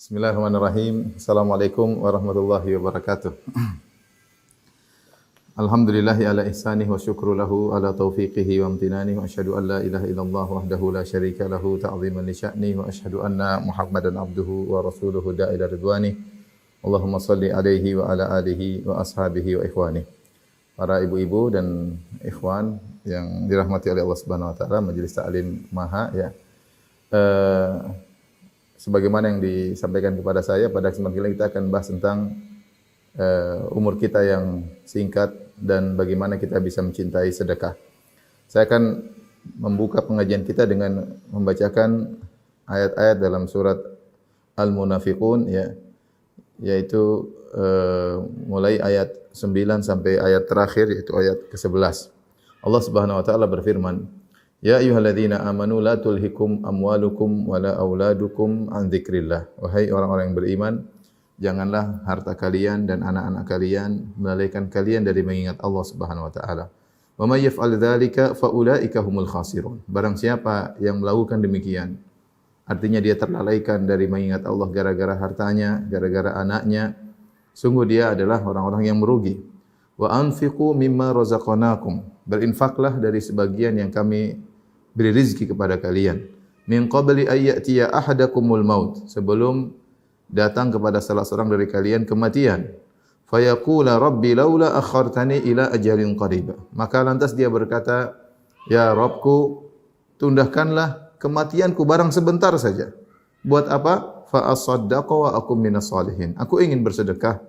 Bismillahirrahmanirrahim. Assalamualaikum warahmatullahi wabarakatuh. Alhamdulillahi ala ihsanih wa syukru lahu ala taufiqihi wa amtinani wa asyhadu an la ilaha illallah wahdahu la syarika lahu ta'ziman li sya'ni wa asyhadu anna Muhammadan abduhu wa rasuluhu da'ila ridwani. Allahumma salli alaihi wa ala alihi wa ashabihi wa ikhwani. Para ibu-ibu dan ikhwan yang dirahmati oleh Allah Subhanahu wa taala, Majelis Ta'lim Maha ya. Sebagaimana yang disampaikan kepada saya, pada kesempatan ini kita akan bahas tentang umur kita yang singkat dan bagaimana kita bisa mencintai sedekah. Saya akan membuka pengajian kita dengan membacakan ayat-ayat dalam surat Al-Munafiqun ya, yaitu mulai ayat 9 sampai ayat terakhir yaitu ayat ke-11. Allah Subhanahu wa taala berfirman, Ya ayyuhalladzina amanu la tulhikum amwalukum wala auladukum an dzikrillah. Wahai orang-orang yang beriman, janganlah harta kalian dan anak-anak kalian melalaikan kalian dari mengingat Allah Subhanahu wa taala. Wa may yaf'al dzalika fa ulaika humul khasirun. Barang siapa yang melakukan demikian, artinya dia terlalaikan dari mengingat Allah gara-gara hartanya, gara-gara anaknya, sungguh dia adalah orang-orang yang merugi. Wa anfiqu mimma razaqnakum. Berinfaklah dari sebagian yang kami beri rezeki kepada kalian. Min qabli ayyatiya ahadakumul maut, sebelum datang kepada salah seorang dari kalian kematian. Fayaqula rabbi laula akhartani ila ajalin qarib. Maka lantas dia berkata, ya Rabbku, tundahkanlah kematianku barang sebentar saja. Buat apa? Fa asaddaqa wa akum minas salihin. Aku ingin bersedekah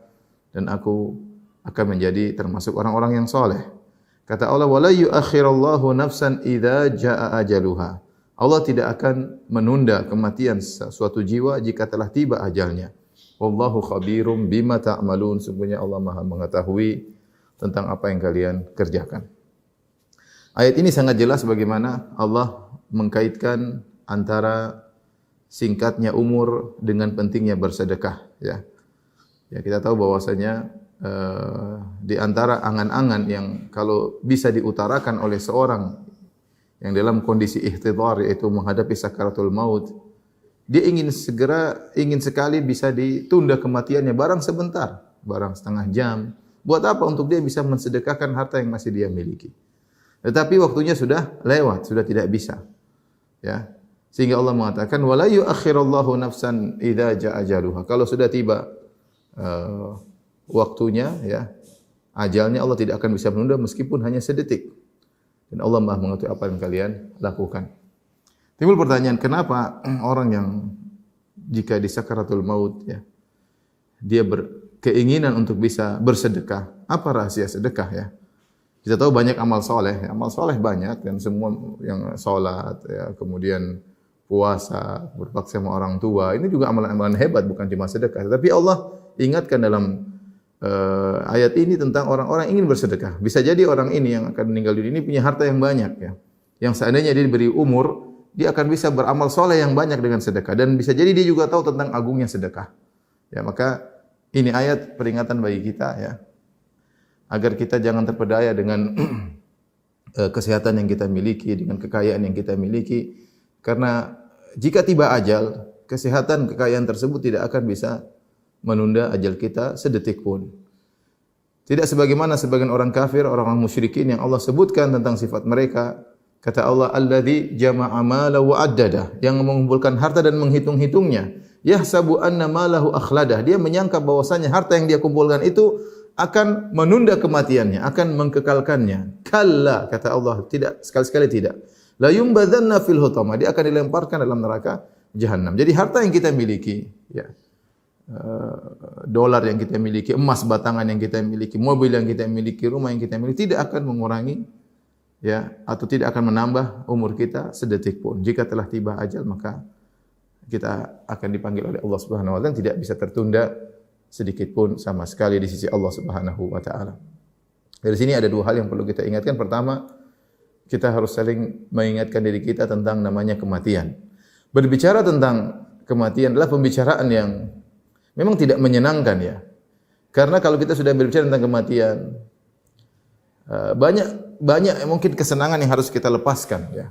dan aku akan menjadi termasuk orang-orang yang saleh. Kata Allah, wala yu'akhirallahu nafsan idza jaa ajaluha. Allah tidak akan menunda kematian suatu jiwa jika telah tiba ajalnya. Wallahu khabirum bima ta'malun. Sungguhnya Allah Maha mengetahui tentang apa yang kalian kerjakan. Ayat ini sangat jelas bagaimana Allah mengkaitkan antara singkatnya umur dengan pentingnya bersedekah ya. Ya, kita tahu bahwasanya di antara angan-angan yang kalau bisa diutarakan oleh seorang yang dalam kondisi ihtidhar, yaitu menghadapi sakaratul maut, dia ingin sekali bisa ditunda kematiannya barang sebentar, barang setengah jam. Buat apa? Untuk dia bisa mensedekahkan harta yang masih dia miliki. Tetapi waktunya sudah lewat, sudah tidak bisa. Ya. Sehingga Allah mengatakan wala yu'akhirallahu nafsan idza jaa ajaluha. Kalau sudah tiba waktunya ya, ajalnya, Allah tidak akan bisa menunda meskipun hanya sedetik. Dan Allah Maha mengetahui apa yang kalian lakukan. Timbul pertanyaan, kenapa orang yang jika di sakaratul maut ya, dia berkeinginan untuk bisa bersedekah? Apa rahasia sedekah ya? Kita tahu banyak amal soleh banyak, dan semua yang salat ya, kemudian puasa, berbakti sama orang tua, ini juga amalan-amalan hebat, bukan cuma sedekah. Tapi Allah ingatkan dalam ayat ini tentang orang-orang ingin bersedekah. Bisa jadi orang ini yang akan meninggal dunia ini punya harta yang banyak ya. Yang seandainya dia diberi umur, dia akan bisa beramal soleh yang banyak dengan sedekah, dan bisa jadi dia juga tahu tentang agungnya sedekah. Ya, maka ini ayat peringatan bagi kita ya, agar kita jangan terpedaya dengan kesehatan yang kita miliki, dengan kekayaan yang kita miliki, karena jika tiba ajal, kesehatan, kekayaan tersebut tidak akan bisa menunda ajal kita sedetik pun. Tidak sebagaimana sebagian orang kafir, orang musyrikin yang Allah sebutkan tentang sifat mereka. Kata Allah, alladzi jama'a mala wa addada, yang mengumpulkan harta dan menghitung-hitungnya. Yahsabu anna malahu akhladah, dia menyangka bahwasanya harta yang dia kumpulkan itu akan menunda kematiannya, akan mengkekalkannya. Kalla, kata Allah, tidak, sekali-sekali tidak. La yumbadzanna fil hutama, dia akan dilemparkan dalam neraka jahanam. Jadi harta yang kita miliki ya, dolar yang kita miliki, emas batangan yang kita miliki, mobil yang kita miliki, rumah yang kita miliki tidak akan mengurangi ya, atau tidak akan menambah umur kita sedetik pun. Jika telah tiba ajal, maka kita akan dipanggil oleh Allah Subhanahu wa taala, tidak bisa tertunda sedikit pun sama sekali di sisi Allah Subhanahu wa taala. Dari sini ada dua hal yang perlu kita ingatkan. Pertama, kita harus saling mengingatkan diri kita tentang namanya kematian. Berbicara tentang kematian adalah pembicaraan yang memang tidak menyenangkan ya. Karena kalau kita sudah berbicara tentang kematian, banyak mungkin kesenangan yang harus kita lepaskan ya.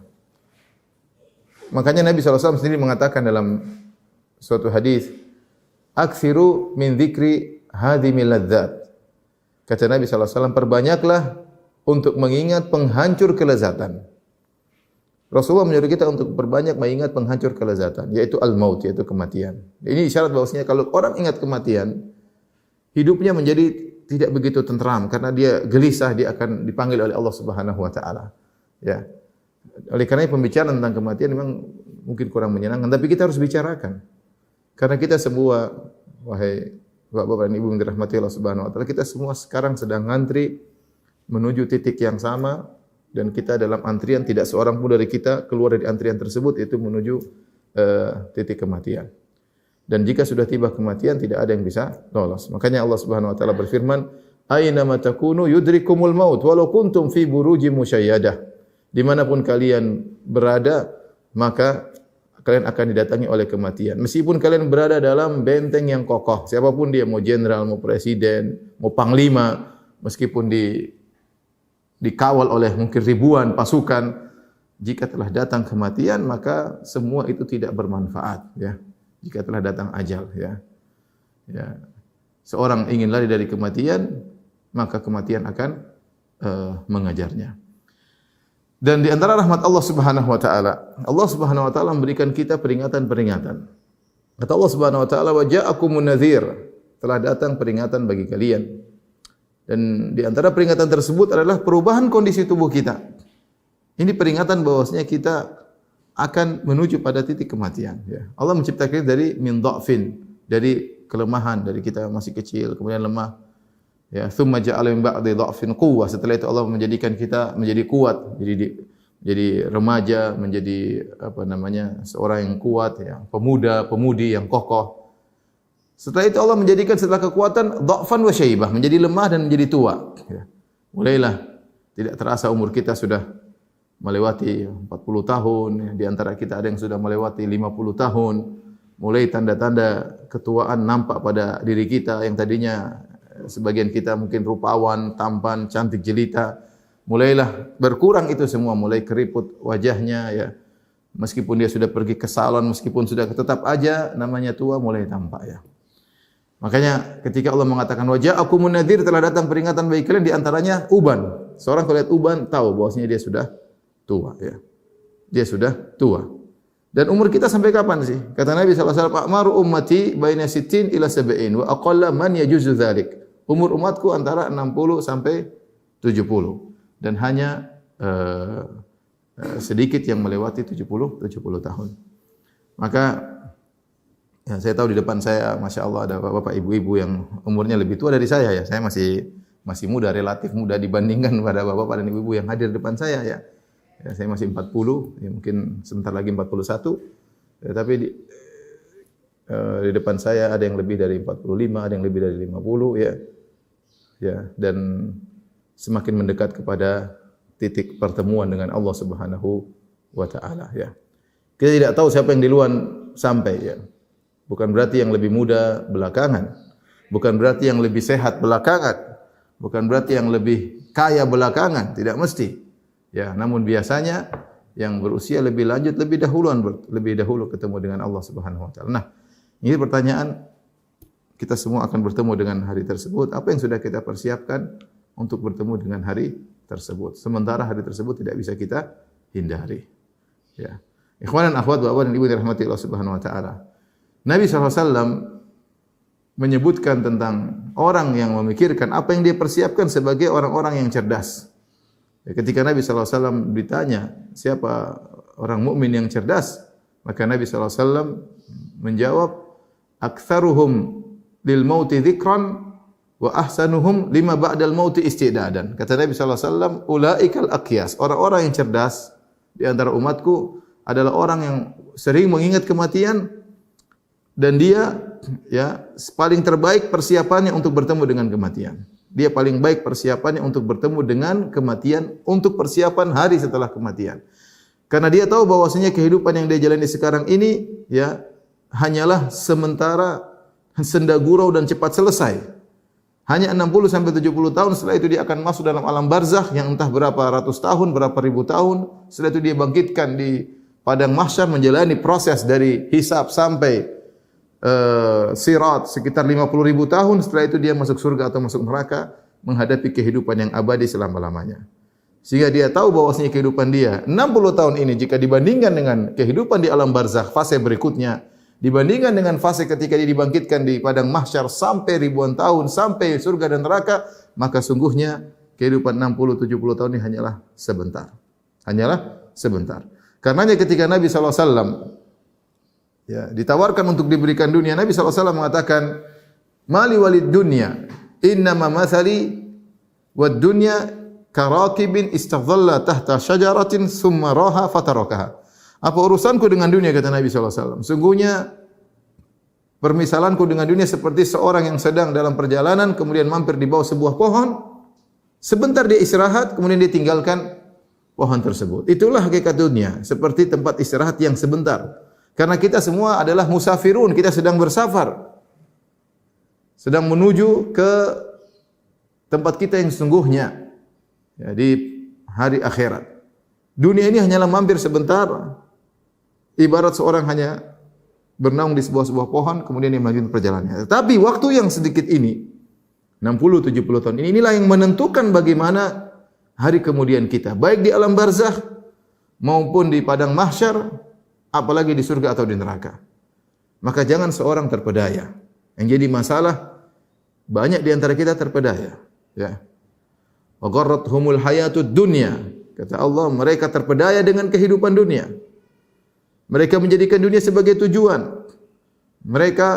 Makanya Nabi SAW sendiri mengatakan dalam suatu hadis, Aktsiru min dzikri hadhimil ladzat. Kata Nabi sallallahu alaihi wasallam, perbanyaklah untuk mengingat penghancur kelezatan. Rasulullah menyuruh kita untuk berbanyak mengingat penghancur kelezatan, yaitu al-maut, yaitu kematian. Ini isyarat bahwasanya kalau orang ingat kematian, hidupnya menjadi tidak begitu tentram karena dia gelisah, dia akan dipanggil oleh Allah Subhanahu wa taala. Ya. Oleh karena pembicaraan tentang kematian memang mungkin kurang menyenangkan, tapi kita harus bicarakan. Karena kita semua, wahai Bapak-bapak dan Ibu yang dirahmati Allah Subhanahu wa taala, kita semua sekarang sedang ngantri menuju titik yang sama. Dan kita dalam antrian, tidak seorang pun dari kita keluar dari antrian tersebut, itu menuju titik kematian. Dan jika sudah tiba kematian, tidak ada yang bisa lolos. Makanya Allah Subhanahu wa taala berfirman, "Aina ma takunu yudrikumul maut walau kuntum fi burujim musyayyadah." Dimanapun kalian berada, maka kalian akan didatangi oleh kematian. Meskipun kalian berada dalam benteng yang kokoh, siapapun dia, mau jenderal, mau presiden, mau panglima, meskipun dikawal oleh mungkin ribuan pasukan, jika telah datang kematian maka semua itu tidak bermanfaat, ya. Jika telah datang ajal, ya. Ya. Seorang ingin lari dari kematian, maka kematian akan mengajarnya. Dan di antara rahmat Allah Subhanahu wa taala, Allah Subhanahu wa taala memberikan kita peringatan-peringatan. Kata Allah Subhanahu wa taala, "Wa ja'akumun nadhir." Telah datang peringatan bagi kalian. Dan di antara peringatan tersebut adalah perubahan kondisi tubuh kita. Ini peringatan bahwasanya kita akan menuju pada titik kematian. Ya. Allah menciptakan kita dari min dha'fin, dari kelemahan, dari kita masih kecil, kemudian lemah. Ya, thumma ja'ala min ba'di dha'fin quwwah. Setelah itu Allah menjadikan kita menjadi kuat, jadi remaja, menjadi seorang yang kuat, ya, pemuda, pemudi yang kokoh. Setelah itu Allah menjadikan setelah kekuatan dha'fan wa syaibah, menjadi lemah dan menjadi tua. Ya. Mulailah tidak terasa umur kita sudah melewati 40 tahun, ya. Di antara kita ada yang sudah melewati 50 tahun. Mulai tanda-tanda ketuaan nampak pada diri kita yang tadinya sebagian kita mungkin rupawan, tampan, cantik jelita. Mulailah berkurang itu semua, mulai keriput wajahnya, ya. Meskipun dia sudah pergi ke salon, meskipun sudah tetap aja namanya tua mulai tampak, ya. Makanya ketika Allah mengatakan wajah akumun nadhir, telah datang peringatan bagi kalian, di antaranya uban. Seorang kalau lihat uban tahu bahwasanya dia sudah tua, ya. Dia sudah tua. Dan umur kita sampai kapan sih? Kata Nabi sallallahu alaihi wasallam, "A'maru ummati baina 60 ila 70 wa aqalla man yajuzu dzalik." Umur umatku antara 60 sampai 70 dan hanya sedikit yang melewati 70 tahun. Maka ya, saya tahu di depan saya, masya Allah, ada bapak ibu-ibu yang umurnya lebih tua dari saya, ya. Saya masih muda, relatif muda dibandingkan pada bapak dan ibu-ibu yang hadir di depan saya, ya. Ya, saya masih 40, ya, mungkin sebentar lagi 41. Ya, tapi di depan saya ada yang lebih dari 45, ada yang lebih dari 50, ya. Ya, dan semakin mendekat kepada titik pertemuan dengan Allah Subhanahu wa taala, ya. Kita tidak tahu siapa yang duluan sampai, ya. Bukan berarti yang lebih muda belakangan. Bukan berarti yang lebih sehat belakangan. Bukan berarti yang lebih kaya belakangan. Tidak mesti. Ya, namun biasanya yang berusia lebih lanjut lebih dahulu ketemu dengan Allah Subhanahu wa taala. Nah, ini pertanyaan, kita semua akan bertemu dengan hari tersebut. Apa yang sudah kita persiapkan untuk bertemu dengan hari tersebut? Sementara hari tersebut tidak bisa kita hindari. Ya. Ikhwan dan akhwat, bapak dan ibu dirahmati Allah Subhanahu wa taala. Nabi SAW menyebutkan tentang orang yang memikirkan apa yang dia persiapkan sebagai orang-orang yang cerdas. Ya, ketika Nabi SAW ditanya siapa orang mukmin yang cerdas, maka Nabi SAW menjawab, "Aktsaruhum lil mauti dzikran wa ahsanuhum lima ba'dal mauti istidadan." Kata Nabi SAW, "Ulaikal aqyas." Orang-orang yang cerdas di antara umatku adalah orang yang sering mengingat kematian, dan dia, ya, paling terbaik persiapannya untuk bertemu dengan kematian. Dia paling baik persiapannya untuk bertemu dengan kematian, untuk persiapan hari setelah kematian. Karena dia tahu bahwasanya kehidupan yang dia jalani sekarang ini, ya, hanyalah sementara, senda gurau dan cepat selesai. Hanya 60 sampai 70 tahun, setelah itu dia akan masuk dalam alam barzakh yang entah berapa ratus tahun, berapa ribu tahun. Setelah itu dia bangkitkan di padang mahsyar menjalani proses dari hisab sampai sirat sekitar 50.000 tahun, setelah itu dia masuk surga atau masuk neraka, menghadapi kehidupan yang abadi selama-lamanya. Sehingga dia tahu bahwasanya kehidupan dia 60 tahun ini jika dibandingkan dengan kehidupan di alam barzakh fase berikutnya, dibandingkan dengan fase ketika dia dibangkitkan di padang mahsyar sampai ribuan tahun, sampai surga dan neraka, maka sungguhnya kehidupan 60-70 tahun ini hanyalah sebentar. Hanyalah sebentar. Karenanya ketika Nabi SAW ditawarkan untuk diberikan dunia, Nabi SAW mengatakan, Mali walid dunya, innama mathali wad dunya karakibin istadhalla tahta syajaratin summa raha fatarakaha. Apa urusanku dengan dunia, kata Nabi SAW. Sungguhnya permisalanku dengan dunia seperti seorang yang sedang dalam perjalanan kemudian mampir di bawah sebuah pohon. Sebentar dia istirahat kemudian dia tinggalkan pohon tersebut. Itulah hakikat dunia, seperti tempat istirahat yang sebentar. Karena kita semua adalah musafirun, kita sedang bersafar. Sedang menuju ke tempat kita yang sesungguhnya. Di hari akhirat. Dunia ini hanyalah mampir sebentar. Ibarat seorang hanya bernaung di sebuah pohon, kemudian dia melanjutkan perjalanannya. Tapi waktu yang sedikit ini, 60-70 tahun ini, inilah yang menentukan bagaimana hari kemudian kita. Baik di alam barzakh, maupun di padang mahsyar, apalagi di surga atau di neraka. Maka jangan seorang terpedaya. Yang jadi masalah, banyak di antara kita terpedaya. Ya. Wa gharrathumul hayatud dunya. Kata Allah, mereka terpedaya dengan kehidupan dunia. Mereka menjadikan dunia sebagai tujuan. Mereka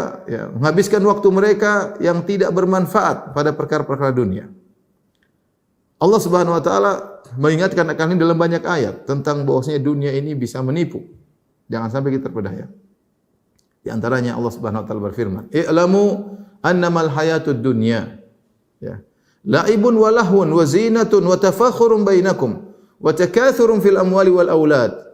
menghabiskan waktu mereka yang tidak bermanfaat pada perkara-perkara dunia. Allah Subhanahu wa taala mengingatkan akan ini dalam banyak ayat tentang bahwasanya dunia ini bisa menipu. Jangan sampai kita terpedaya. Di antaranya Allah Subhanahu wa taala berfirman, "I'lamu annamal hayatud dunya." Ya. La'ibun wa lahwun wa zinatun wa tafakhurun bainakum wa takathurun fil amwali wal aulad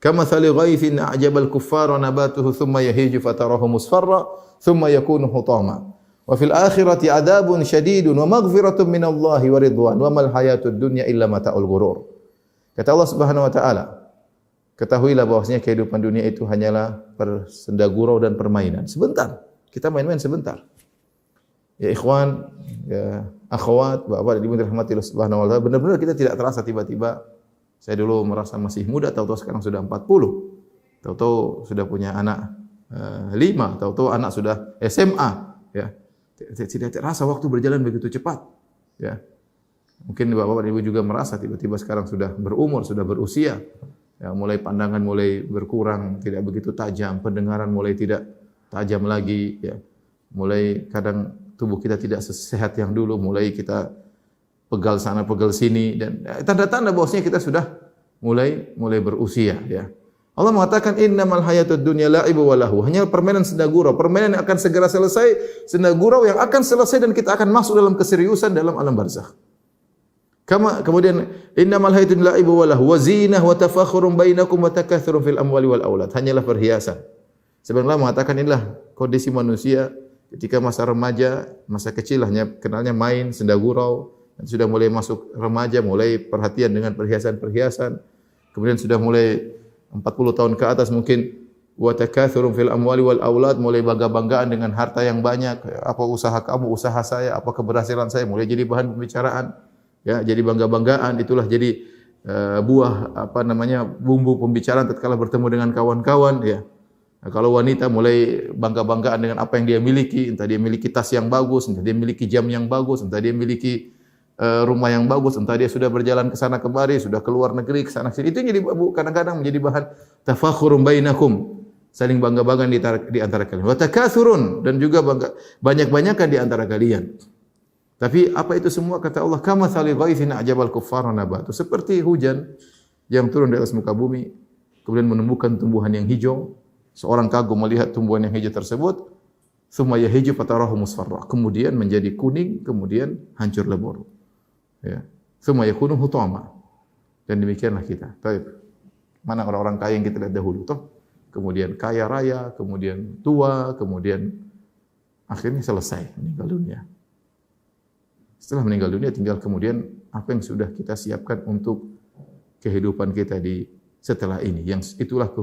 kamathali ghaithin a'jabal kuffara nabatuhu thumma yahiju fatarahu musfarra thumma yakunu hutama wa fil akhirati adabun syadidun wa maghfiratun minallahi wa ridwan wa mal hayatud dunya illa mata'ul ghurur. Kata Allah Subhanahu wa taala, ketahuilah bahwasanya kehidupan dunia itu hanyalah persenda gurau dan permainan. Sebentar, kita main-main sebentar. Ya ikhwan, ya akhwat, bapak dan ibu dirahmati Allah Subhanahu wa taala, benar-benar kita tidak terasa tiba-tiba saya dulu merasa masih muda, tahu-tahu sekarang sudah 40. Tahu-tahu sudah punya anak 5, tahu-tahu anak sudah SMA, ya. Tidak terasa waktu berjalan begitu cepat, ya. Mungkin bapak dan ibu juga merasa tiba-tiba sekarang sudah berumur, sudah berusia. Ya, mulai pandangan mulai berkurang, tidak begitu tajam, pendengaran mulai tidak tajam lagi, ya. Mulai kadang tubuh kita tidak sesehat yang dulu, mulai kita pegal sana pegal sini, dan tanda-tanda bahwasanya kita sudah mulai berusia, ya. Allah mengatakan innamal hayatud dunya la'ibu wa lahu, hanya permainan senda gurau, permainan yang akan segera selesai, senda gurau yang akan selesai dan kita akan masuk dalam keseriusan dalam alam barzakh. Kemudian innamal hayatud la'ibu wa lahu wa zinah wa tafakhurun bainakum wa takatsurun fil amwali wal aulad, hanyalah perhiasan. Sebenarnya mengatakan inilah kondisi manusia ketika masa remaja, masa kecil hanya kenalnya main, senda gurau, dan sudah mulai masuk remaja, mulai perhatian dengan perhiasan-perhiasan. Kemudian sudah mulai 40 tahun ke atas mungkin wa takatsurun fil amwali wal aulad, mulai bangga-banggaan dengan harta yang banyak. Apa usaha kamu, usaha saya, apa keberhasilan saya, mulai jadi bahan pembicaraan. Ya, jadi bangga-banggaan, itulah jadi buah bumbu pembicaraan tatkala bertemu dengan kawan-kawan, ya. Nah, kalau wanita mulai bangga-banggaan dengan apa yang dia miliki, entah dia miliki tas yang bagus, entah dia miliki jam yang bagus, entah dia miliki rumah yang bagus, entah dia sudah berjalan ke sana kemari, sudah keluar negeri ke sana sini. Itu jadi kadang-kadang menjadi bahan tafakhurum bainakum, saling bangga-banggaan di antara kalian. Wa takathurun, dan juga banyak-banyakan di antara kalian. Tapi apa itu semua, kata Allah, kamathali ghaithin a'jabal kuffara nabatu, seperti hujan yang turun di atas muka bumi kemudian menumbuhkan tumbuhan yang hijau. Seorang kagum melihat tumbuhan yang hijau tersebut, thumma yahiju fatarahu musfarra, kemudian menjadi kuning, kemudian hancur lebur. Ya. Thumma yakunu hutama. Dan demikianlah kita. Baik. Mana orang-orang kaya yang kita lihat dahulu toh? Kemudian kaya raya, kemudian tua, kemudian akhirnya selesai meninggal dunia. Setelah meninggal dunia tinggal kemudian apa yang sudah kita siapkan untuk kehidupan kita di setelah ini. Yang itulah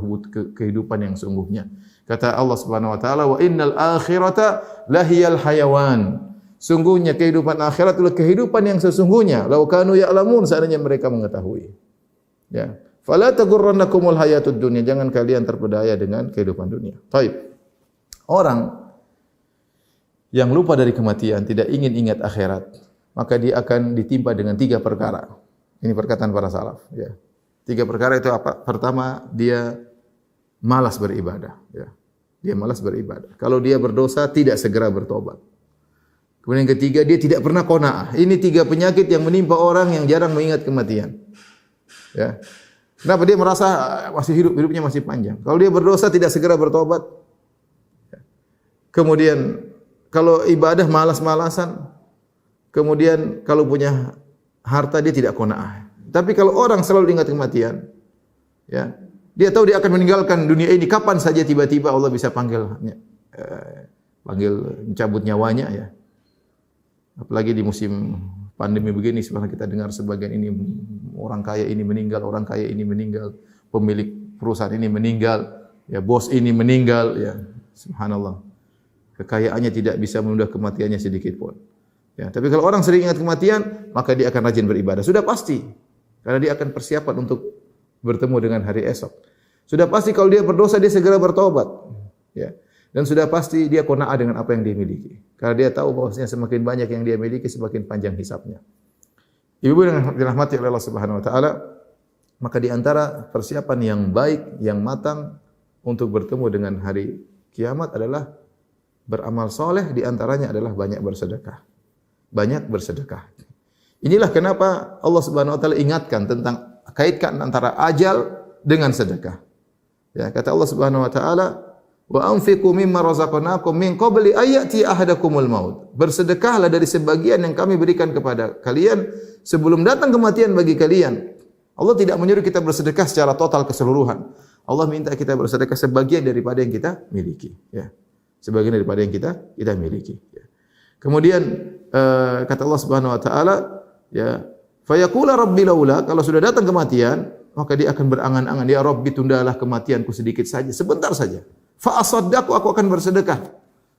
kehidupan yang sungguhnya. Kata Allah Subhanahu wa taala, "Wa innal akhirata lahiyal hayawan." Sungguhnya kehidupan akhirat adalah kehidupan yang sesungguhnya. Lau kanu ya'lamun, seandainya mereka mengetahui. Ya. Fala tagurrannakumul hayatud dunya. Jangan kalian terpedaya dengan kehidupan dunia. Baik. Orang yang lupa dari kematian, tidak ingin ingat akhirat, maka dia akan ditimpa dengan 3 perkara. Ini perkataan para salaf, ya. 3 perkara itu apa? Pertama, dia malas beribadah, ya. Dia malas beribadah. Kalau dia berdosa, tidak segera bertobat. Kemudian yang ketiga, dia tidak pernah qanaah. Ini 3 penyakit yang menimpa orang yang jarang mengingat kematian. Ya. Kenapa dia merasa masih hidup, hidupnya masih panjang? Kalau dia berdosa tidak segera bertobat. Kemudian kalau ibadah malas-malasan. Kemudian kalau punya harta dia tidak qanaah. Tapi kalau orang selalu ingat kematian, ya, dia tahu dia akan meninggalkan dunia ini kapan saja tiba-tiba Allah bisa panggil mencabut nyawanya, ya. Apalagi di musim pandemi begini, sebenarnya kita dengar sebagian ini orang kaya ini meninggal, orang kaya ini meninggal, pemilik perusahaan ini meninggal, ya, bos ini meninggal, ya. Subhanallah. Kekayaannya tidak bisa menunda kematiannya sedikit pun. Ya, tapi kalau orang sering ingat kematian, maka dia akan rajin beribadah. Sudah pasti. Karena dia akan persiapan untuk bertemu dengan hari esok. Sudah pasti kalau dia berdosa dia segera bertobat. Ya. Dan sudah pasti dia qanaah dengan apa yang dia miliki. Karena dia tahu bahwasanya semakin banyak yang dia miliki, semakin panjang hisabnya. Ibu-ibu yang dirahmati oleh Allah Subhanahu wa taala, maka di antara persiapan yang baik, yang matang untuk bertemu dengan hari kiamat adalah beramal soleh, di antaranya adalah banyak bersedekah. Banyak bersedekah. Inilah kenapa Allah Subhanahu wa taala ingatkan tentang kaitkan antara ajal dengan sedekah. Ya, kata Allah Subhanahu wa taala, "Wa anfiqu mimma razaqnakum min qabli ayati ahadakumul maut." Bersedekahlah dari sebagian yang kami berikan kepada kalian sebelum datang kematian bagi kalian. Allah tidak menyuruh kita bersedekah secara total keseluruhan. Allah minta kita bersedekah sebagian daripada yang kita miliki, ya. Sebagian daripada yang kita miliki, ya. Kemudian kata Allah Subhanahu wa taala, ya, fayaqula rabbi laula, kalau sudah datang kematian, maka dia akan berangan-angan, ya Rabbi, tundalah kematianku sedikit saja, sebentar saja. Fa asaddaqu, aku akan bersedekah.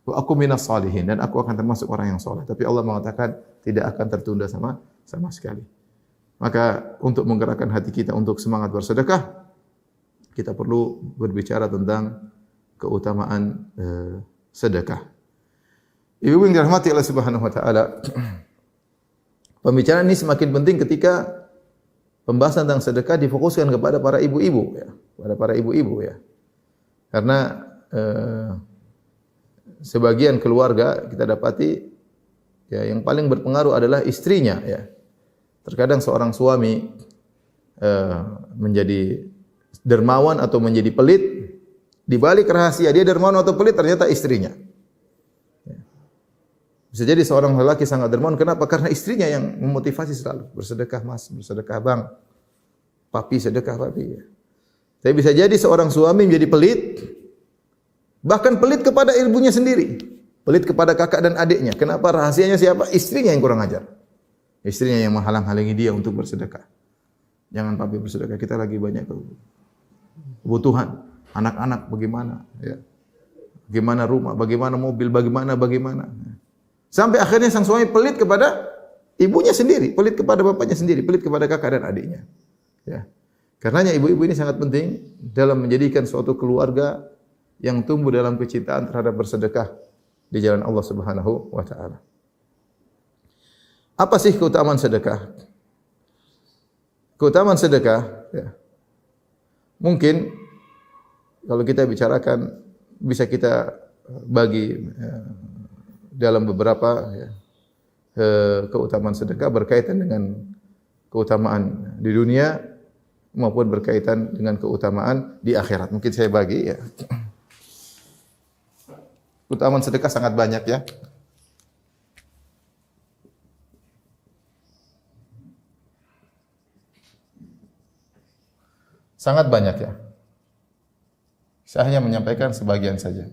Wa aku minas salihin, dan aku akan termasuk orang yang saleh. Tapi Allah mengatakan tidak akan tertunda sama sekali. Maka untuk menggerakkan hati kita untuk semangat bersedekah, kita perlu berbicara tentang keutamaan sedekah. Ibu yang dirahmati Allah Subhanahu wa taala, pembicaraan ini semakin penting ketika pembahasan tentang sedekah difokuskan kepada para ibu-ibu, ya, kepada para ibu-ibu, ya. Karena sebagian keluarga kita dapati, ya, yang paling berpengaruh adalah istrinya, ya. Terkadang seorang suami menjadi dermawan atau menjadi pelit, di balik rahasia dia dermawan atau pelit ternyata istrinya. Bisa jadi seorang lelaki sangat dermawan, kenapa? Karena istrinya yang memotivasi selalu, bersedekah mas, bersedekah bang, papi sedekah papi. Ya. Tapi bisa jadi seorang suami menjadi pelit, bahkan pelit kepada ibunya sendiri, pelit kepada kakak dan adiknya. Kenapa? Rahasianya siapa? Istrinya yang kurang ajar. Istrinya yang menghalang-halangi dia untuk bersedekah. Jangan papi bersedekah, kita lagi banyak kebutuhan. Anak-anak bagaimana? Ya. Bagaimana rumah, bagaimana mobil, bagaimana. Sampai akhirnya sang suami pelit kepada ibunya sendiri, pelit kepada bapaknya sendiri, pelit kepada kakak dan adiknya. Ya. Karenanya ibu-ibu ini sangat penting dalam menjadikan suatu keluarga yang tumbuh dalam kecintaan terhadap bersedekah di jalan Allah Subhanahu wa taala. Apa sih keutamaan sedekah? Keutamaan sedekah, ya. Mungkin kalau kita bicarakan bisa kita bagi dalam beberapa, ya, keutamaan sedekah berkaitan dengan keutamaan di dunia maupun berkaitan dengan keutamaan di akhirat. Mungkin saya bagi, ya. Keutamaan sedekah sangat banyak, ya. Sangat banyak, ya. Saya hanya menyampaikan sebagian saja.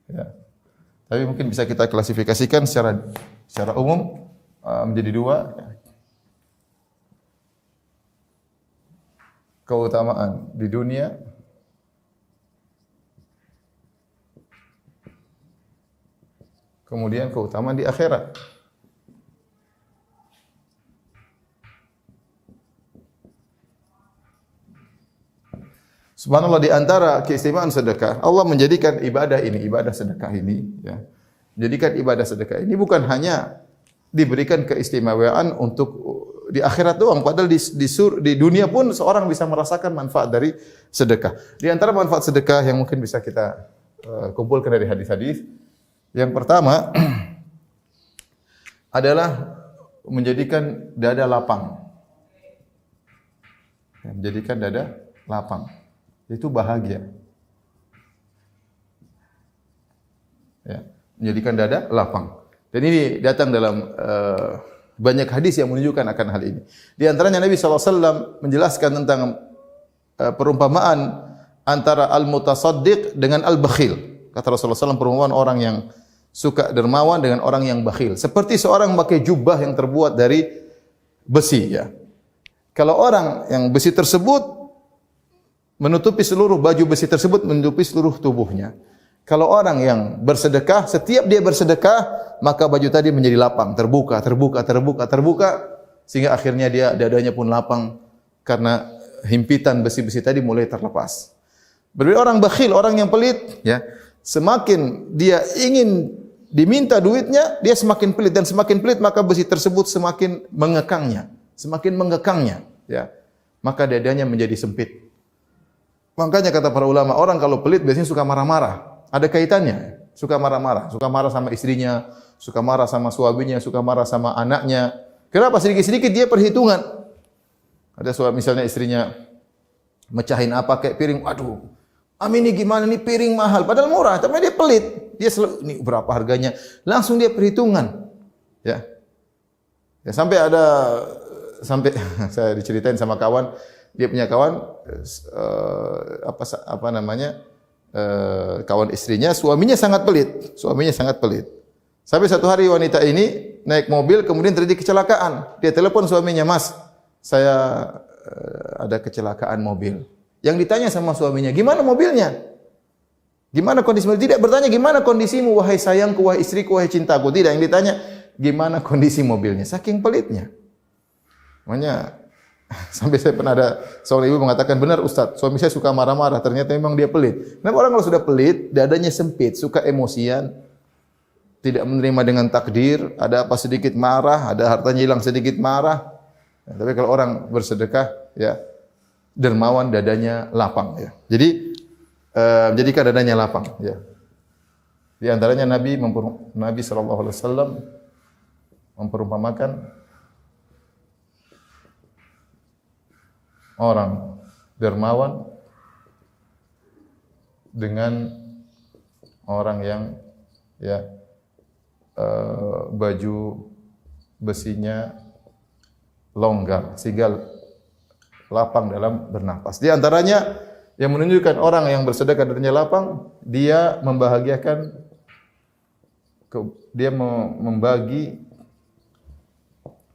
Ya. Tapi mungkin bisa kita klasifikasikan secara umum menjadi 2. Ya. keutamaan di dunia, kemudian keutamaan di akhirat. Subhanallah, di antara keistimewaan sedekah, Allah menjadikan ibadah ini, ibadah sedekah ini, ya, menjadikan ibadah sedekah ini bukan hanya diberikan keistimewaan untuk di akhirat doang, padahal di dunia pun seorang bisa merasakan manfaat dari sedekah. Di antara manfaat sedekah yang mungkin bisa kita kumpulkan dari hadis-hadis, yang pertama adalah menjadikan dada lapang. Menjadikan dada lapang. Itu bahagia. Ya, menjadikan dada lapang. Dan ini datang dalam banyak hadis yang menunjukkan akan hal ini. Di antaranya Nabi SAW menjelaskan tentang perumpamaan antara al-mutasaddiq dengan al-bakhil. Kata Rasulullah SAW, perumpamaan orang yang suka dermawan dengan orang yang bakhil. Seperti seorang memakai jubah yang terbuat dari besi. Ya. Kalau orang yang besi tersebut menutupi seluruh baju besi tersebut, menutupi seluruh tubuhnya. Kalau orang yang bersedekah, setiap dia bersedekah, maka baju tadi menjadi lapang, terbuka, sehingga akhirnya dadanya pun lapang karena himpitan besi-besi tadi mulai terlepas. Berbeda orang bakhil, orang yang pelit, ya, semakin dia ingin diminta duitnya, dia semakin pelit, dan semakin pelit maka besi tersebut semakin mengekangnya, ya. Maka dadanya menjadi sempit. Makanya kata para ulama, orang kalau pelit biasanya suka marah-marah. Ada kaitannya. Suka marah-marah sama istrinya, suka marah sama suaminya, suka marah sama anaknya. Kenapa? Sedikit-sedikit dia perhitungan. Ada suami misalnya istrinya mecahin apa kayak piring, aduh, ini gimana nih piring mahal, padahal murah, tapi dia pelit. Dia selalu, ini berapa harganya? Langsung dia perhitungan. Ya. Ya sampai saya diceritain sama kawan, dia punya kawan kawan istrinya, suaminya sangat pelit. Sampai satu hari wanita ini naik mobil kemudian terjadi kecelakaan. Dia telepon suaminya, "Mas, saya ada kecelakaan mobil." Yang ditanya sama suaminya, "Gimana mobilnya? Gimana kondisi mobil?" Tidak bertanya, "Gimana kondisimu wahai sayangku, wahai istriku, wahai cintaku?" Tidak, yang ditanya, "Gimana kondisi mobilnya?" Saking pelitnya. Makanya sampai saya pernah ada seorang ibu mengatakan, "Benar Ustaz, suami saya suka marah-marah, ternyata memang dia pelit." Kenapa orang kalau sudah pelit, dadanya sempit, suka emosian, tidak menerima dengan takdir, ada apa sedikit marah, ada hartanya hilang sedikit marah. Ya, tapi kalau orang bersedekah, ya, dermawan, dadanya lapang, ya. Jadi jadikan dadanya lapang, ya. Di antaranya Nabi sallallahu alaihi wasallam memperumpamakan orang dermawan dengan orang yang, ya, baju besinya longgar sehingga lapang dalam bernapas. Di antaranya yang menunjukkan orang yang bersedekah dadanya lapang, dia membahagiakan, dia membagi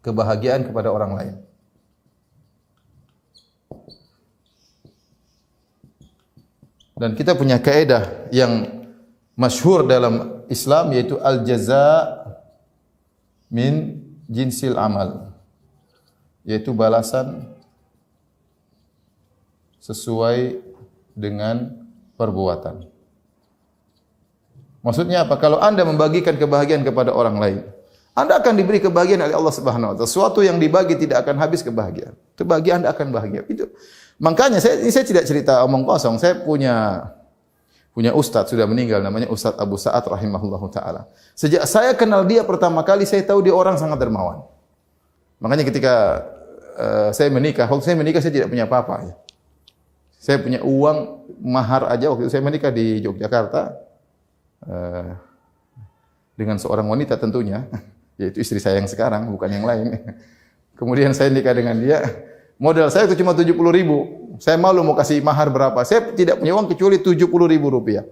kebahagiaan kepada orang lain. Dan kita punya kaidah yang masyhur dalam Islam, yaitu al-jaza min jinsil amal, yaitu balasan sesuai dengan perbuatan. Maksudnya apa? Kalau Anda membagikan kebahagiaan kepada orang lain, Anda akan diberi kebahagiaan oleh Allah Subhanahu wa taala. Sesuatu yang dibagi tidak akan habis kebahagiaan. Kebahagiaan Anda akan bahagia. Itu. Makanya saya tidak cerita omong kosong. Saya punya ustaz sudah meninggal, namanya Ustaz Abu Sa'ad rahimahullahu taala. Sejak saya kenal dia pertama kali, saya tahu dia orang sangat dermawan. Makanya ketika saya menikah, waktu saya menikah saya tidak punya apa-apa, ya. Saya punya uang mahar aja waktu itu saya menikah di Yogyakarta dengan seorang wanita tentunya, yaitu istri saya yang sekarang, bukan yang lain. Kemudian saya nikah dengan dia. Modal saya itu cuma 70.000. Saya malu mau kasih mahar berapa. Saya tidak punya uang kecuali 70.000 rupiah.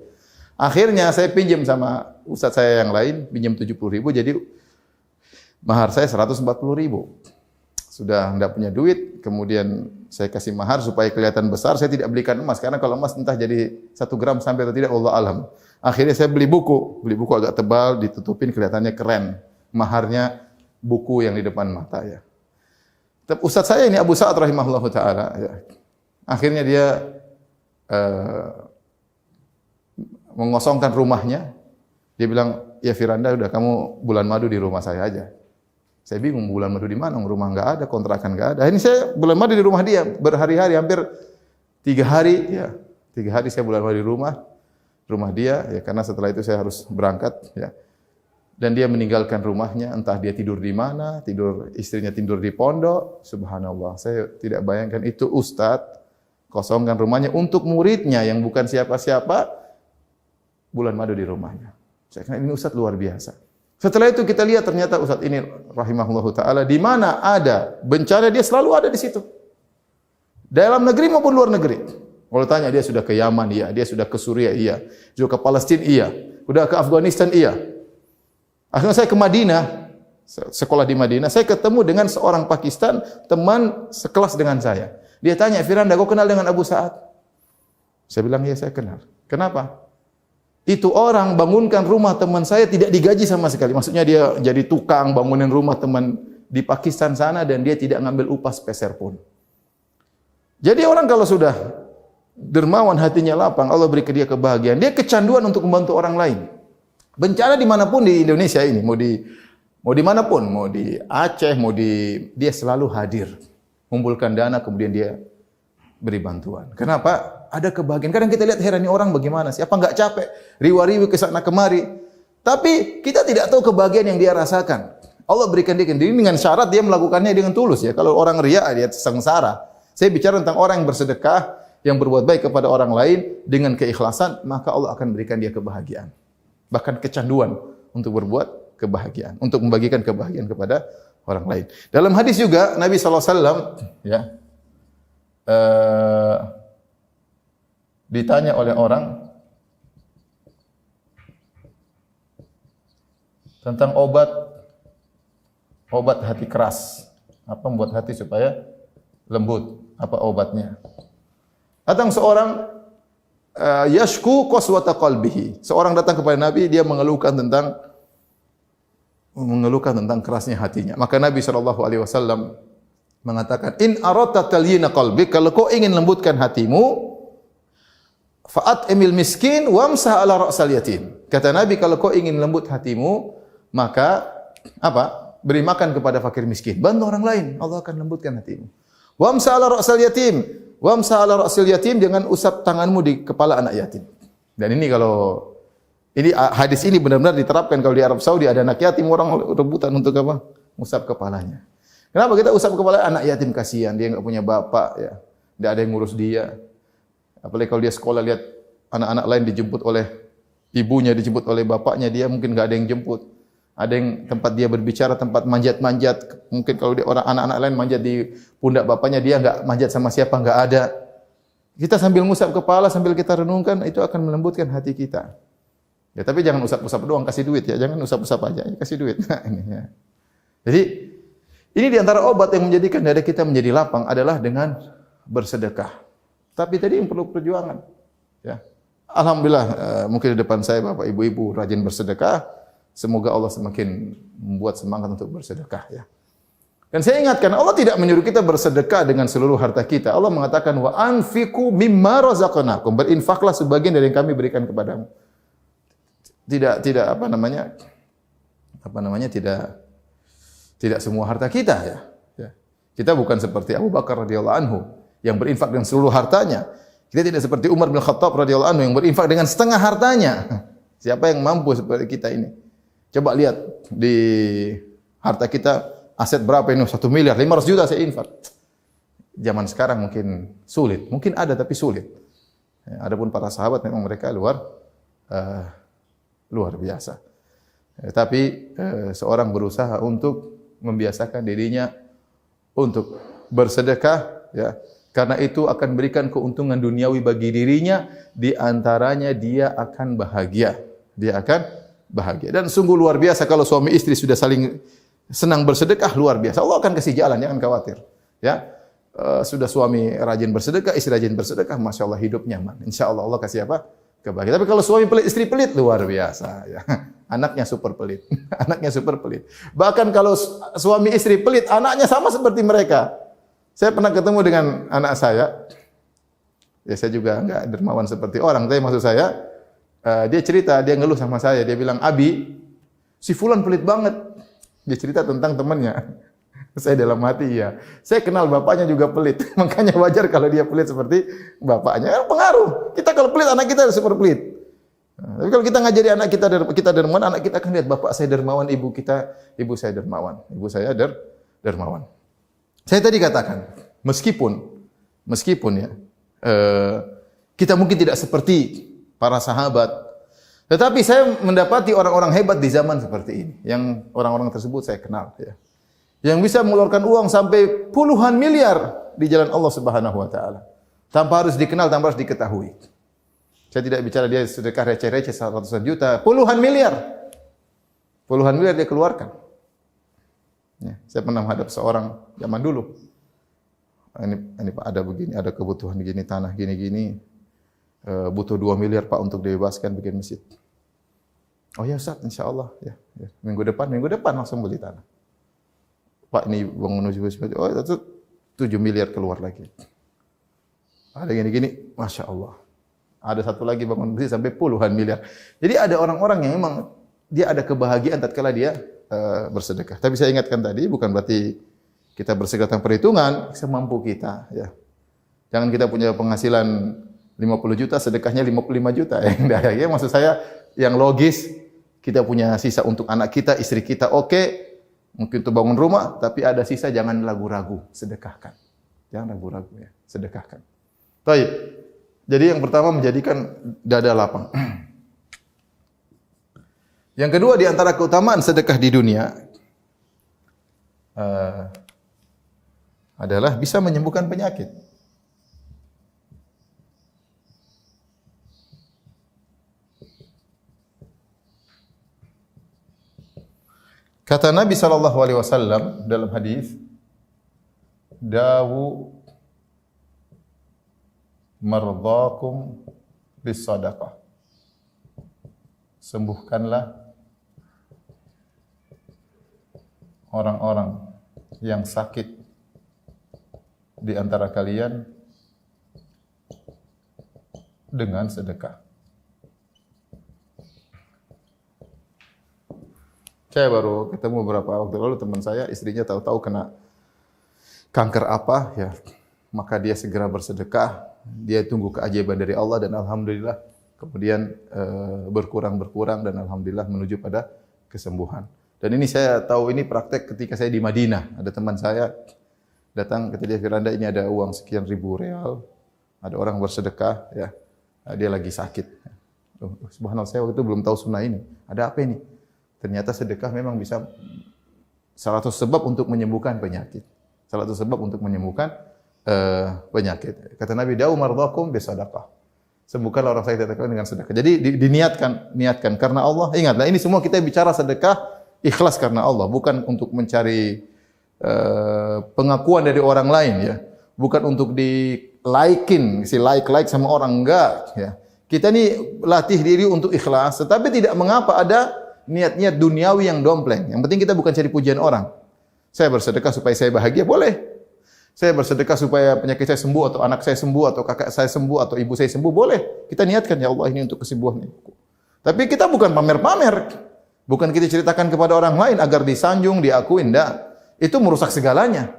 Akhirnya saya pinjam sama ustaz saya yang lain, pinjam 70.000, jadi mahar saya 140.000. sudah tidak punya duit, kemudian saya kasih mahar supaya kelihatan besar, saya tidak belikan emas karena kalau emas entah jadi 1 gram sampai atau tidak, Allah alam. Akhirnya saya beli buku agak tebal, ditutupin kelihatannya keren. Maharnya buku yang di depan mata ya. Ustaz saya ini Abu Sa'ad rahimahullahu taala ya. Akhirnya dia mengosongkan rumahnya. Dia bilang, "Ya Firanda, udah kamu bulan madu di rumah saya aja." Saya bingung bulan madu di mana? Rumah enggak ada, kontrakan enggak ada. Ini saya bulan madu di rumah dia berhari-hari, hampir 3 hari ya. 3 hari saya bulan madu di rumah dia ya, karena setelah itu saya harus berangkat ya. Dan dia meninggalkan rumahnya, entah dia tidur di mana, istrinya tidur di pondok. Subhanallah, saya tidak bayangkan itu ustadz kosongkan rumahnya untuk muridnya yang bukan siapa-siapa, bulan madu di rumahnya. Saya kira ini ustadz luar biasa. Setelah itu kita lihat ternyata ustadz ini rahimahullahu taala di mana ada bencana dia selalu ada di situ. Dalam negeri maupun luar negeri. Kalau tanya dia sudah ke Yaman, iya. Dia sudah ke Suriah, iya. Juga ke Palestina, iya. Sudah ke Afghanistan, iya. Akhirnya saya ke Madinah, sekolah di Madinah. Saya ketemu dengan seorang Pakistan, teman sekelas dengan saya. Dia tanya, "Firanda, kau kenal dengan Abu Sa'ad?" Saya bilang, "Ya, saya kenal." "Kenapa?" "Itu orang bangunkan rumah teman saya tidak digaji sama sekali." Maksudnya dia jadi tukang bangunin rumah teman di Pakistan sana dan dia tidak ngambil upah sepeser pun. Jadi orang kalau sudah dermawan, hatinya lapang, Allah beri ke dia kebahagiaan. Dia kecanduan untuk membantu orang lain. Bencana dimanapun di Indonesia ini, mau dimanapun, mau di Aceh, dia selalu hadir. Mengumpulkan dana, kemudian dia beri bantuan. Kenapa? Ada kebahagiaan. Kadang kita lihat heran, ini orang bagaimana sih? Apa enggak capek? Riwa-riwi ke sana kemari. Tapi kita tidak tahu kebahagiaan yang dia rasakan. Allah berikan dia dengan syarat dia melakukannya dengan tulus ya. Kalau orang riya, dia sengsara. Saya bicara tentang orang yang bersedekah, yang berbuat baik kepada orang lain dengan keikhlasan, maka Allah akan berikan dia kebahagiaan. Bahkan kecanduan untuk berbuat kebahagiaan, untuk membagikan kebahagiaan kepada orang lain. Dalam hadis juga Nabi SAW ya, ditanya oleh orang tentang obat hati keras. Apa membuat hati supaya lembut? Apa obatnya? Datang seorang yashku qaswata qalbihi. Seorang datang kepada Nabi, dia mengeluhkan tentang kerasnya hatinya. Maka Nabi SAW mengatakan, "In aradta talyina qalbik," kalau kau ingin lembutkan hatimu, fa'at emil miskin wamsah ala ra'sal yatim. Kata Nabi, kalau kau ingin lembut hatimu, maka apa? Beri makan kepada fakir miskin. Bantu orang lain, Allah akan lembutkan hatimu. Wamsah ala ra'sal yatim. Wamsah ala ra'sil yatim, jangan usap tanganmu di kepala anak yatim. Dan ini hadis ini benar-benar diterapkan kalau di Arab Saudi ada anak yatim, orang rebutan untuk apa? Usap kepalanya. Kenapa kita usap kepala anak yatim? Kasihan, dia enggak punya bapak ya. Enggak ada yang ngurus dia. Apalagi kalau dia sekolah lihat anak-anak lain dijemput oleh ibunya, dijemput oleh bapaknya, dia mungkin enggak ada yang jemput. Ada yang tempat dia berbicara, tempat manjat-manjat. Mungkin kalau anak-anak lain manjat di pundak bapaknya, dia enggak manjat sama siapa, enggak ada. Kita sambil ngusap kepala, sambil kita renungkan, itu akan melembutkan hati kita. Ya, tapi jangan usap-usap doang, kasih duit ya. Jangan usap-usap aja, kasih duit. Nah, ini ya. Jadi, ini di antara obat yang menjadikan dada kita menjadi lapang adalah dengan bersedekah. Tapi tadi yang perlu perjuangan. Ya. Alhamdulillah, mungkin di depan saya Bapak Ibu-ibu rajin bersedekah. Semoga Allah semakin membuat semangat untuk bersedekah ya. Dan saya ingatkan, Allah tidak menyuruh kita bersedekah dengan seluruh harta kita. Allah mengatakan, "Wa anfiqu mimma razaqnakum." Berinfaklah sebagian dari yang kami berikan kepadamu. Tidak semua harta kita ya. Kita bukan seperti Abu Bakar radhiyallahu anhu yang berinfak dengan seluruh hartanya. Kita tidak seperti Umar bin Khattab radhiyallahu anhu yang berinfak dengan setengah hartanya. Siapa yang mampu seperti kita ini? Coba lihat di harta kita, aset berapa ini? 1 miliar, 500 juta saya infak. Zaman sekarang mungkin sulit. Mungkin ada tapi sulit. Adapun para sahabat memang mereka luar biasa. Tapi seorang berusaha untuk membiasakan dirinya untuk bersedekah ya, karena itu akan berikan keuntungan duniawi bagi dirinya, di antaranya dia akan bahagia. Dia akan bahagia. Dan sungguh luar biasa kalau suami istri sudah saling senang bersedekah luar biasa. Allah akan kasih jalan, jangan khawatir. Ya, sudah suami rajin bersedekah, istri rajin bersedekah, masya Allah hidup nyaman. Insya Allah Allah kasih apa? Kebahagiaan. Tapi kalau suami pelit, istri pelit, luar biasa. Ya. Anaknya super pelit, anaknya super pelit. Bahkan kalau suami istri pelit, anaknya sama seperti mereka. Saya pernah ketemu dengan anak saya. Ya saya juga enggak dermawan seperti orang, tapi maksud saya, dia cerita, dia ngeluh sama saya, dia bilang, Abi, si Fulan pelit banget. Dia cerita tentang temannya. Saya dalam hati, ya. Saya kenal bapaknya juga pelit. Makanya wajar kalau dia pelit seperti bapaknya. Pengaruh. Kita kalau pelit, anak kita super pelit. Tapi kalau kita ngajari anak kita dermawan, anak kita akan lihat bapak saya dermawan, ibu saya dermawan. Ibu saya dermawan. Saya tadi katakan, meskipun ya, kita mungkin tidak seperti para sahabat, tetapi saya mendapati orang-orang hebat di zaman seperti ini, yang orang-orang tersebut saya kenal, ya, yang bisa mengeluarkan uang sampai puluhan miliar di jalan Allah Subhanahu Wa Taala, tanpa harus dikenal, tanpa harus diketahui. Saya tidak bicara dia sedekah receh-receh ratusan juta, puluhan miliar dia keluarkan. Ya, saya pernah menghadap seorang zaman dulu. Ini Pak, ada begini, ada kebutuhan gini, tanah gini-gini, butuh 2 miliar Pak untuk dibebaskan bikin masjid. Oh ya Ustaz, insya Allah. Ya. Minggu depan langsung beli tanah. Pak, ini bangun masjid. Oh itu 7 miliar keluar lagi. Ada gini-gini, Masya Allah. Ada satu lagi bangun masjid sampai puluhan miliar. Jadi ada orang-orang yang memang dia ada kebahagiaan tatkala dia bersedekah. Tapi saya ingatkan tadi, bukan berarti kita bersedekah tanpa perhitungan, semampu kita. Ya. Jangan kita punya penghasilan 50 juta, sedekahnya 55 juta. Ya, maksud saya yang logis, kita punya sisa untuk anak kita, istri kita, oke. Mungkin untuk bangun rumah, tapi ada sisa, jangan ragu-ragu, sedekahkan. Jangan ragu-ragu ya, sedekahkan. Baik. Jadi yang pertama menjadikan dada lapang. Yang kedua di antara keutamaan sedekah di dunia adalah bisa menyembuhkan penyakit. Kata Nabi sallallahu alaihi wasallam dalam hadis, "Dawu mardhakum bis sadaqah." Sembuhkanlah orang-orang yang sakit di antara kalian dengan sedekah. Saya baru ketemu beberapa waktu lalu teman saya, istrinya tahu-tahu kena kanker apa, ya, maka dia segera bersedekah. Dia tunggu keajaiban dari Allah dan alhamdulillah kemudian berkurang dan alhamdulillah menuju pada kesembuhan. Dan ini saya tahu ini praktek ketika saya di Madinah. Ada teman saya datang kata dia, Firanda, ini ada uang sekian ribu real. Ada orang bersedekah, ya. Dia lagi sakit. Subhanallah, saya waktu itu belum tahu sunnah ini. Ada apa ini? Ternyata sedekah memang bisa salah satu sebab untuk menyembuhkan penyakit. Salah satu sebab untuk menyembuhkan penyakit. Kata Nabi, "Da'u mardhakum bisadaqah." Sembuhkanlah orang sakit dengan sedekah. Jadi niatkan karena Allah. Ingatlah, ini semua kita bicara sedekah ikhlas karena Allah, bukan untuk mencari pengakuan dari orang lain, ya. Bukan untuk di-like-in, like sama orang, enggak, ya. Kita ini latih diri untuk ikhlas, tetapi tidak mengapa ada niat-niat duniawi yang dompleng. Yang penting kita bukan cari pujian orang. Saya bersedekah supaya saya bahagia, boleh. Saya bersedekah supaya penyakit saya sembuh, atau anak saya sembuh, atau kakak saya sembuh, atau ibu saya sembuh, boleh. Kita niatkan, ya Allah, ini untuk kesembuhan ibuku. Tapi kita bukan pamer-pamer. Bukan kita ceritakan kepada orang lain agar disanjung, diakuin, enggak. Itu merusak segalanya.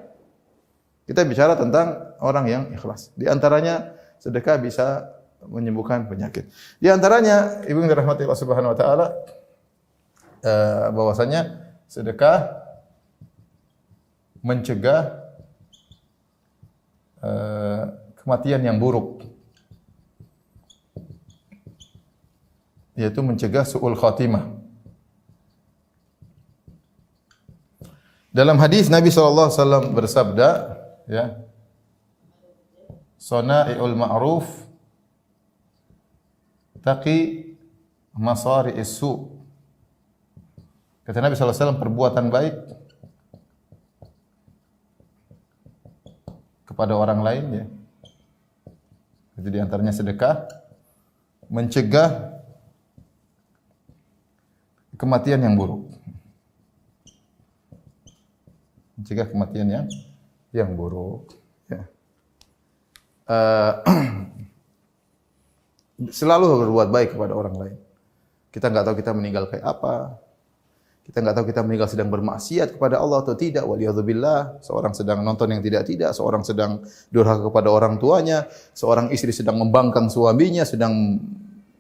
Kita bicara tentang orang yang ikhlas. Di antaranya sedekah bisa menyembuhkan penyakit. Di antaranya, ibu yang dirahmati Allah Subhanahu wa taala, bahwasanya sedekah mencegah kematian yang buruk, yaitu mencegah su'ul khatimah. Dalam hadis Nabi SAW bersabda, ya, "Sana'iul ma'ruf taqi masari'is su'." Kata Nabi SAW, perbuatan baik kepada orang lain ya. Itu di antaranya sedekah mencegah kematian yang buruk. Mencegah kematian yang buruk ya. Selalu berbuat baik kepada orang lain. Kita enggak tahu kita meninggal kayak apa. Kita enggak tahu kita meninggal sedang bermaksiat kepada Allah atau tidak. Waliyadzubillah, seorang sedang nonton yang tidak-tidak, seorang sedang durhaka kepada orang tuanya, seorang istri sedang membangkang suaminya, sedang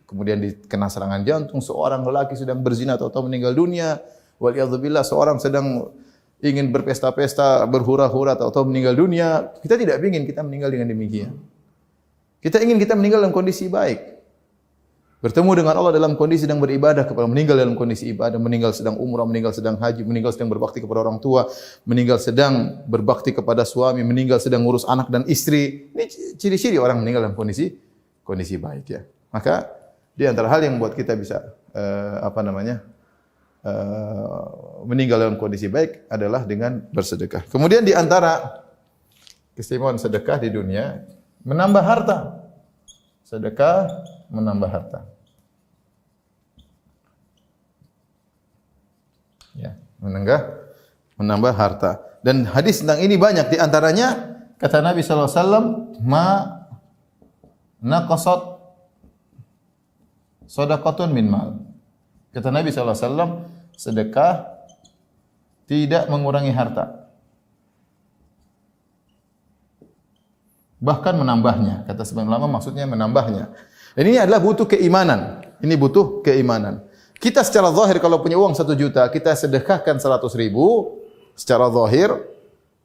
kemudian dikena serangan jantung, seorang lelaki sedang berzina atau meninggal dunia. Waliyadzubillah, seorang sedang ingin berpesta-pesta, berhura-hura atau meninggal dunia. Kita tidak ingin kita meninggal dengan demikian. Kita ingin kita meninggal dalam kondisi baik. Bertemu dengan Allah dalam kondisi sedang beribadah, kepada meninggal dalam kondisi ibadah, meninggal sedang umrah, meninggal sedang haji, meninggal sedang berbakti kepada orang tua, meninggal sedang berbakti kepada suami, meninggal sedang ngurus anak dan istri. Ini ciri-ciri orang meninggal dalam kondisi baik ya. Maka di antara hal yang membuat kita bisa meninggal dalam kondisi baik adalah dengan bersedekah. Kemudian di antara keistimewaan sedekah di dunia, menambah harta. Sedekah menambah harta. Ya, menambah harta. Dan hadis tentang ini banyak, di antaranya kata Nabi sallallahu alaihi wasallam, "Ma naqasat shadaqatun min mal." Kata Nabi sallallahu alaihi wasallam, sedekah tidak mengurangi harta. Bahkan menambahnya. Kata sebagian ulama maksudnya menambahnya. Dan ini adalah butuh keimanan. Ini butuh keimanan. Kita secara zahir kalau punya uang 1 juta, kita sedekahkan 100 ribu secara zahir,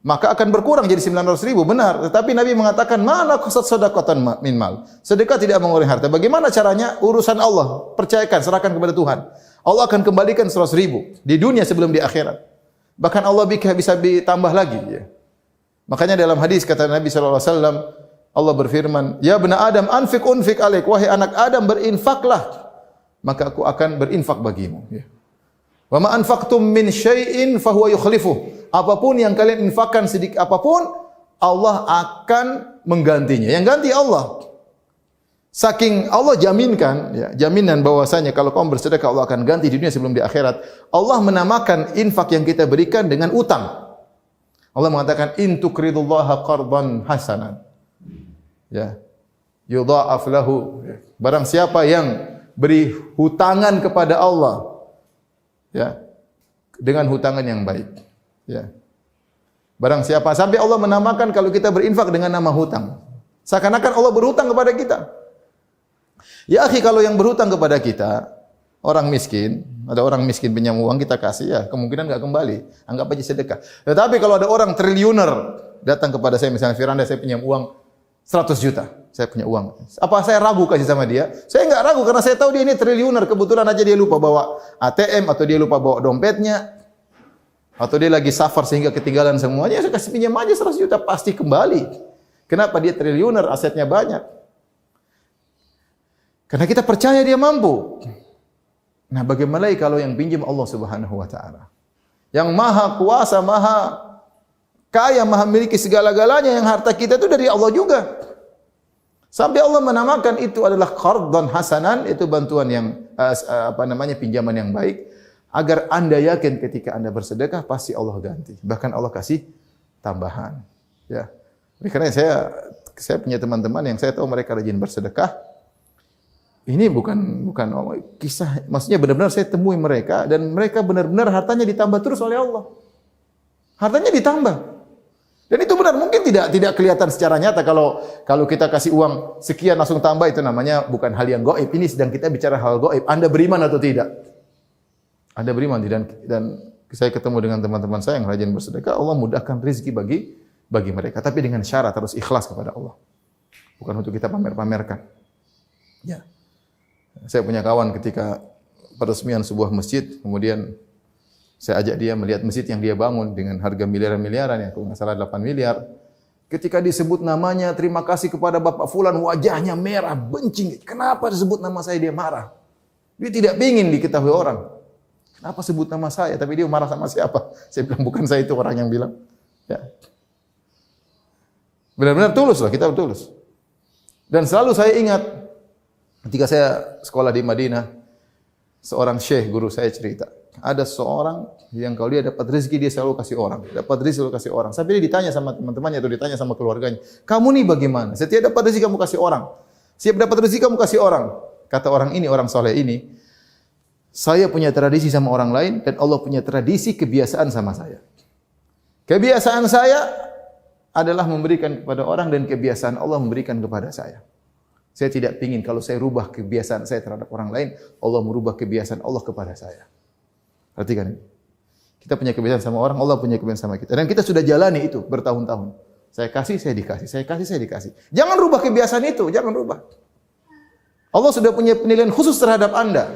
maka akan berkurang jadi 900 ribu. Benar. Tetapi Nabi mengatakan, "Mana qasat shadaqatan min mal." Sedekah tidak mengurangi harta. Bagaimana caranya? Urusan Allah. Percayakan, serahkan kepada Tuhan. Allah akan kembalikan 100 ribu di dunia sebelum di akhirat. Bahkan Allah bisa ditambah lagi. Ya. Makanya dalam hadis kata Nabi sallallahu alaihi wasallam, Allah berfirman, "Ya bani Adam, anfiq alaik." Wahai anak Adam, berinfaklah, maka aku akan berinfak bagimu. Ya. Wa ma anfaqtum min syai'in fahuwa yukhlifuh. Apapun yang kalian infakkan sedikit apapun, Allah akan menggantinya. Yang ganti Allah. Saking Allah jaminkan, ya, jaminan bahwasanya kalau kaum bersedekah Allah akan ganti di dunia sebelum di akhirat. Allah menamakan infak yang kita berikan dengan utang. Allah mengatakan, "In tuqridullaha qardan hasanan." Ya. Yudha'af lahu. Barang siapa yang beri hutangan kepada Allah, ya, dengan hutangan yang baik, ya. Barang siapa, sampai Allah menamakan kalau kita berinfak dengan nama hutang, seakan-akan Allah berhutang kepada kita. Ya akhi, kalau yang berhutang kepada kita orang miskin, ada orang miskin pinjam uang kita kasih, ya kemungkinan enggak kembali, anggap aja sedekah. Tetapi kalau ada orang triliuner datang kepada saya, misalnya Firanda, saya pinjam uang 100 juta, saya punya uang. Apa saya ragu kasih sama dia? Saya enggak ragu karena saya tahu dia ini triliuner. Kebetulan aja dia lupa bawa ATM atau dia lupa bawa dompetnya atau dia lagi safar sehingga ketinggalan semuanya. Saya kasih pinjam aja 100 juta pasti kembali. Kenapa? Dia triliuner, asetnya banyak. Karena kita percaya dia mampu. Nah, bagaimana kalau yang pinjam Allah Subhanahu wa taala? Yang maha kuasa, maha kaya, maha memiliki segala-galanya, yang harta kita itu dari Allah juga. Sampai Allah menamakan itu adalah qardan hasanan, itu bantuan yang pinjaman yang baik, agar Anda yakin ketika Anda bersedekah pasti Allah ganti. Bahkan Allah kasih tambahan. Ya. Karena saya punya teman-teman yang saya tahu mereka rajin bersedekah. Ini bukan kisah, maksudnya benar-benar saya temui mereka dan mereka benar-benar hartanya ditambah terus oleh Allah. Hartanya ditambah. Dan itu benar, mungkin tidak kelihatan secara nyata kalau kita kasih uang sekian langsung tambah, itu namanya bukan hal yang gaib. Ini sedang kita bicara hal gaib. Anda beriman atau tidak? Anda beriman dan saya ketemu dengan teman-teman saya yang rajin bersedekah, Allah mudahkan rezeki bagi mereka, tapi dengan syarat harus ikhlas kepada Allah. Bukan untuk kita pamer-pamerkan. Ya. Saya punya kawan ketika peresmian sebuah masjid, kemudian saya ajak dia melihat masjid yang dia bangun dengan harga miliaran-miliaran, ya, kalau nggak salah 8 miliar. Ketika disebut namanya, terima kasih kepada Bapak Fulan, wajahnya merah, benci. Kenapa disebut nama saya, dia marah. Dia tidak ingin diketahui orang. Kenapa sebut nama saya? Tapi dia marah sama siapa? Saya bilang, bukan saya, itu orang yang bilang. Ya. Benar-benar tulus lah, kita tulus. Dan selalu saya ingat ketika saya sekolah di Madinah, seorang syekh guru saya cerita, ada seorang yang kalau dia dapat rezeki dia selalu kasih orang, dapat rezeki selalu kasih orang. Sampai dia ditanya sama teman-temannya atau ditanya sama keluarganya, "Kamu nih bagaimana? Setiap dapat rezeki kamu kasih orang. Setiap dapat rezeki kamu kasih orang." Kata orang ini, orang soleh ini, "Saya punya tradisi sama orang lain dan Allah punya tradisi kebiasaan sama saya. Kebiasaan saya adalah memberikan kepada orang dan kebiasaan Allah memberikan kepada saya. Saya tidak ingin kalau saya rubah kebiasaan saya terhadap orang lain, Allah merubah kebiasaan Allah kepada saya." Perhatikan ini. Kita punya kebiasaan sama orang, Allah punya kebiasaan sama kita. Dan kita sudah jalani itu bertahun-tahun. Saya kasih, saya dikasih. Saya kasih, saya dikasih. Jangan rubah kebiasaan itu, jangan rubah. Allah sudah punya penilaian khusus terhadap Anda.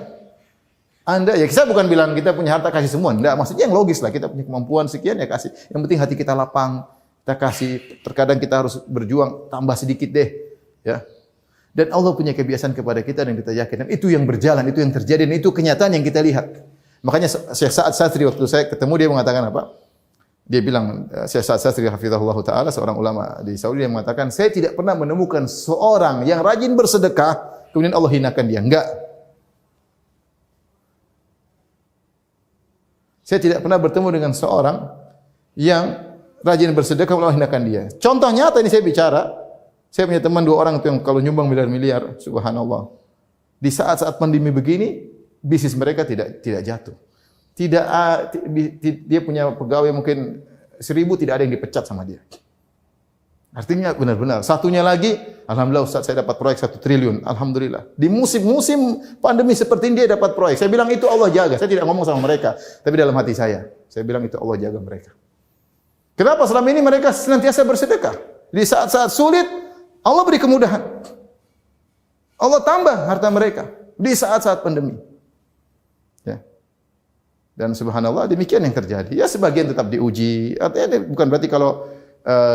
Anda, ya kita bukan bilang kita punya harta kasih semua. Enggak, maksudnya yang logis lah. Kita punya kemampuan sekian ya kasih. Yang penting hati kita lapang. Kita kasih. Terkadang kita harus berjuang, tambah sedikit deh. Ya. Dan Allah punya kebiasaan kepada kita dan kita yakin. Dan itu yang berjalan, itu yang terjadi. Dan itu kenyataan yang kita lihat. Makanya Syekh Sa'ad Sastri waktu saya ketemu dia mengatakan apa? Dia bilang, Syekh Sa'ad Sastri hafizahullah ta'ala, seorang ulama di Saudi yang mengatakan, saya tidak pernah menemukan seorang yang rajin bersedekah, kemudian Allah hinakan dia. Enggak. Saya tidak pernah bertemu dengan seorang yang rajin bersedekah, Allah hinakan dia. Contoh nyata ini saya bicara, saya punya teman 2 orang itu yang kalau nyumbang miliar-miliar, subhanallah. Di saat-saat pandemi begini, bisnis mereka tidak jatuh. Dia punya pegawai mungkin 1000, tidak ada yang dipecat sama dia. Artinya benar-benar. Satunya lagi, alhamdulillah Ustaz saya dapat proyek 1 triliun. Alhamdulillah. Di musim pandemi seperti ini dia dapat proyek. Saya bilang itu Allah jaga. Saya tidak ngomong sama mereka, tapi dalam hati saya bilang itu Allah jaga mereka. Kenapa selama ini mereka senantiasa bersedekah? Di saat-saat sulit Allah beri kemudahan. Allah tambah harta mereka di saat-saat pandemi. Ya. Dan subhanallah demikian yang terjadi. Ya sebagian tetap diuji. Artinya bukan berarti kalau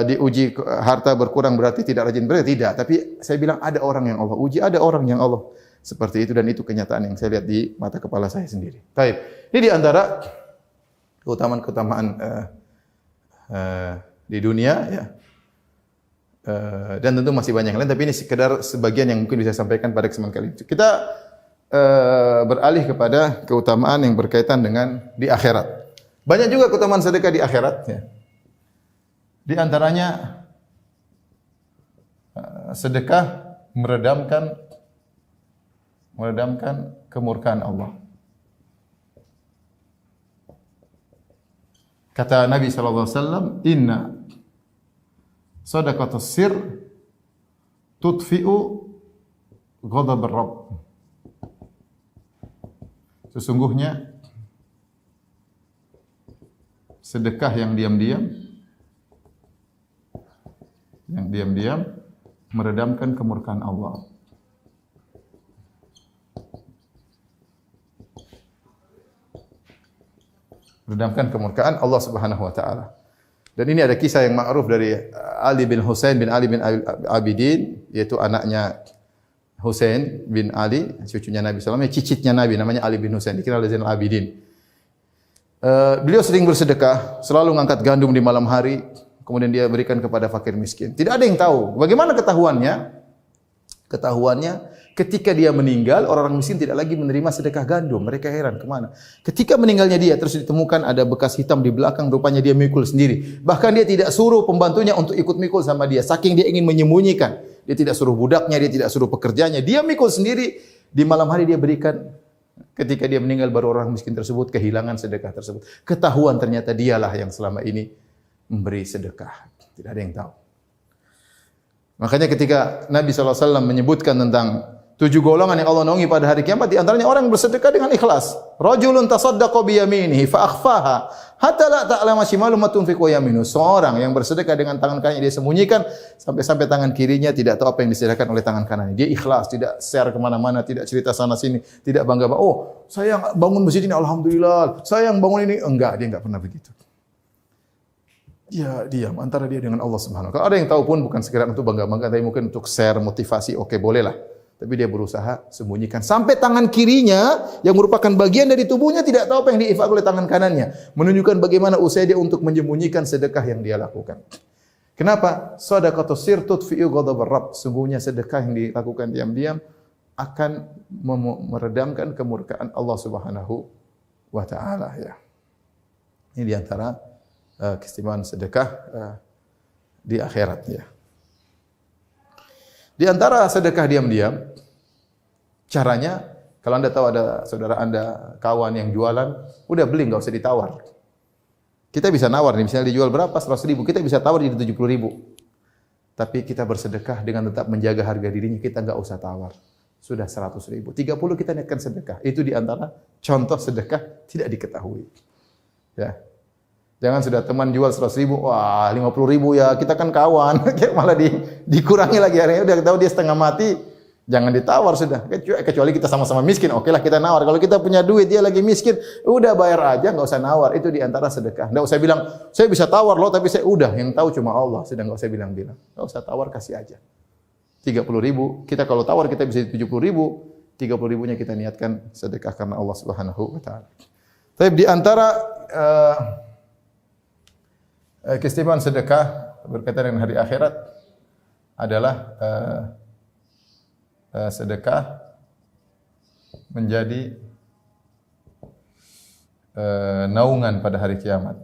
diuji harta berkurang berarti tidak rajin beribadah, tidak. Tapi saya bilang ada orang yang Allah uji, ada orang yang Allah seperti itu dan itu kenyataan yang saya lihat di mata kepala saya sendiri. Baik. Ini di antara keutamaan-keutamaan di dunia ya. Dan tentu masih banyak lain tapi ini sekedar sebagian yang mungkin bisa saya sampaikan pada kesempatan kali ini. Kita beralih kepada keutamaan yang berkaitan dengan di akhirat. Banyak juga keutamaan sedekah di akhirat. Ya. Di antaranya sedekah meredamkan kemurkaan Allah. Kata Nabi SAW, "Inna sadaqatus sir tudfi'u ghadab ar-Rabb." Sesungguhnya sedekah yang diam-diam meredamkan kemurkaan Allah. Meredamkan kemurkaan Allah Subhanahu wa taala. Dan ini ada kisah yang ma'ruf dari Ali bin Husain bin Ali bin Abidin, yaitu anaknya Husain bin Ali, cucunya Nabi SAW, cicitnya Nabi, namanya Ali bin Husain, dikenal dengan Zainal Abidin. Beliau sering bersedekah, selalu mengangkat gandum di malam hari, kemudian dia berikan kepada fakir miskin. Tidak ada yang tahu. Bagaimana ketahuannya? Ketahuannya ketika dia meninggal, orang-orang miskin tidak lagi menerima sedekah gandum. Mereka heran, kemana? Ketika meninggalnya dia, terus ditemukan ada bekas hitam di belakang, rupanya dia mikul sendiri. Bahkan dia tidak suruh pembantunya untuk ikut mikul sama dia, saking dia ingin menyembunyikan. Dia tidak suruh budaknya, dia tidak suruh pekerjanya. Dia mikul sendiri, di malam hari dia berikan. Ketika dia meninggal, baru orang miskin tersebut kehilangan sedekah tersebut. Ketahuan ternyata dialah yang selama ini memberi sedekah. Tidak ada yang tahu. Makanya ketika Nabi SAW menyebutkan tentang 7 golongan yang Allah naungi pada hari kiamat, di antaranya orang yang bersedekah dengan ikhlas. Rajulun tasaddaqa bi yaminihi fa akhfaha hatta la ta'lama shimalu ma tunfiqu yaminu. Seorang yang bersedekah dengan tangan kanannya dia sembunyikan sampai tangan kirinya tidak tahu apa yang disediakan oleh tangan kanannya. Dia ikhlas, tidak share kemana-mana, tidak cerita sana sini, tidak bangga. Oh, saya bangun masjid ini alhamdulillah. Saya yang bangun ini enggak, dia enggak pernah begitu. Dia diam antara dia dengan Allah Subhanahu wa taala. Kalau ada yang tahu pun bukan sekedar untuk bangga-bangga, tapi mungkin untuk share motivasi, oke bolehlah. Tapi dia berusaha sembunyikan. Sampai tangan kirinya yang merupakan bagian dari tubuhnya tidak tahu apa yang diinfak oleh tangan kanannya. Menunjukkan bagaimana usaha dia untuk menyembunyikan sedekah yang dia lakukan. Kenapa? Shadaqatus sir tudfi'u ghadabar Rabb. Sungguhnya sedekah yang dilakukan diam-diam akan meredamkan kemurkaan Allah Subhanahu wa taala ya. Ini di antara keistimewaan sedekah di akhirat ya. Di antara sedekah diam-diam caranya, kalau Anda tahu ada saudara Anda, kawan yang jualan, udah beli enggak usah ditawar. Kita bisa nawar nih, misalnya dijual berapa? 100.000, kita bisa tawar jadi 70.000. Tapi kita bersedekah dengan tetap menjaga harga dirinya, kita enggak usah tawar. Sudah 100.000. 30 kita niatkan sedekah. Itu di antara contoh sedekah tidak diketahui. Ya. Jangan sudah teman jual 100.000, wah 50.000 ya, kita kan kawan. Malah dikurangi lagi harganya, udah tahu dia setengah mati. Jangan ditawar sudah. Kecuali kita sama-sama miskin, oke lah kita nawar. Kalau kita punya duit, dia lagi miskin, udah bayar aja, enggak usah nawar. Itu di antara sedekah. Enggak usah bilang, saya bisa tawar loh, tapi saya udah, yang tahu cuma Allah. Sudah enggak usah bilang-bilang. Enggak usah tawar, kasih aja. 30.000, kita kalau tawar kita bisa 70.000, 30.000-nya kita niatkan sedekah karena Allah Subhanahu wa taala. Tapi di antara keistimewaan sedekah berkaitan dengan hari akhirat adalah sedekah menjadi naungan pada hari kiamat.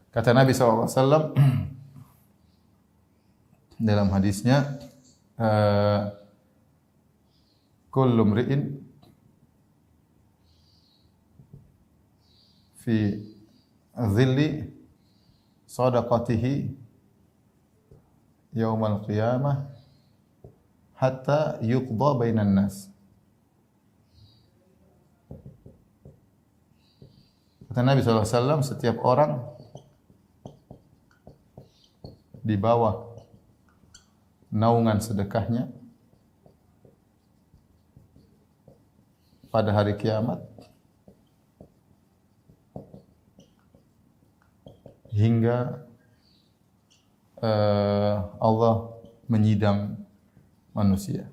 Kata Nabi SAW dalam hadisnya, kullu mri'in fi dhilli sadaqatihi yaumal qiyamah hatta yuqda bainan nas. Kata Nabi SAW, setiap orang di bawah naungan sedekahnya pada hari kiamat hingga Allah menyidang manusia.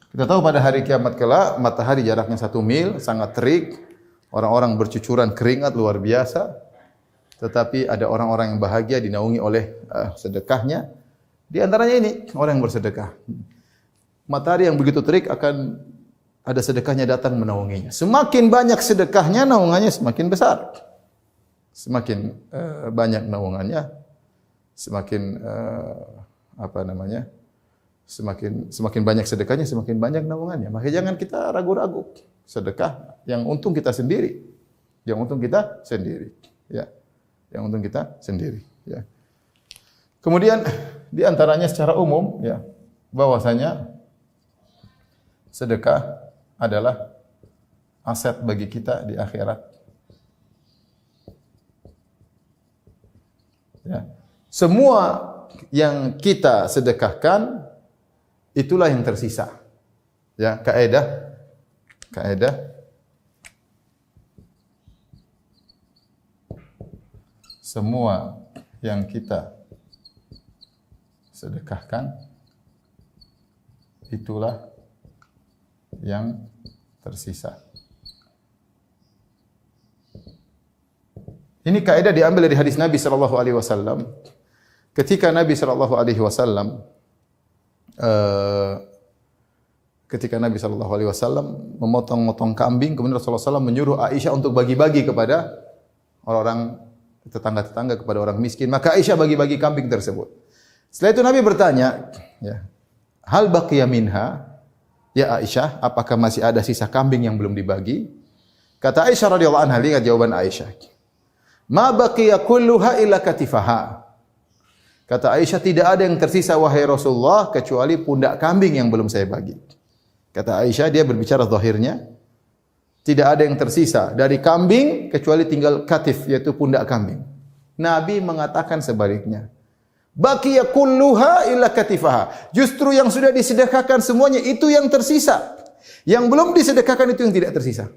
Kita tahu pada hari kiamat kelak matahari jaraknya 1 mil, sangat terik, orang-orang bercucuran keringat luar biasa. Tetapi ada orang-orang yang bahagia dinaungi oleh sedekahnya. Di antaranya ini orang yang bersedekah. Matahari yang begitu terik akan ada sedekahnya datang menaunginya. Semakin banyak sedekahnya, naungannya semakin besar. Semakin banyak naungannya, semakin semakin banyak sedekahnya, semakin banyak naungannya. Maka jangan kita ragu-ragu. Sedekah yang untung kita sendiri. Yang untung kita sendiri, ya. Yang untung kita sendiri, ya. Kemudian di antaranya secara umum, ya, bahwasanya sedekah adalah aset bagi kita di akhirat. Ya. Semua yang kita sedekahkan itulah yang tersisa. Ya, kaidah semua yang kita sedekahkan itulah yang tersisa. Ini kaidah diambil dari hadis Nabi sallallahu alaihi wasallam. Ketika Nabi sallallahu alaihi wasallam memotong-motong kambing, kemudian Rasulullah SAW menyuruh Aisyah untuk bagi-bagi kepada orang-orang tetangga-tetangga, kepada orang miskin. Maka Aisyah bagi-bagi kambing tersebut. Setelah itu Nabi bertanya, ya, hal baqiya minha, ya Aisyah, apakah masih ada sisa kambing yang belum dibagi? Kata Aisyah radhiyallahu anha, lihat jawaban Aisyah. Ma baqiya kulluha illa katifaha. Kata Aisyah, tidak ada yang tersisa wahai Rasulullah kecuali pundak kambing yang belum saya bagi. Kata Aisyah, dia berbicara zahirnya, tidak ada yang tersisa dari kambing kecuali tinggal katif, yaitu pundak kambing. Nabi mengatakan sebaliknya. Baqiya kulluha illa katifaha. Justru yang sudah disedekahkan semuanya itu yang tersisa. Yang belum disedekahkan itu yang tidak tersisa.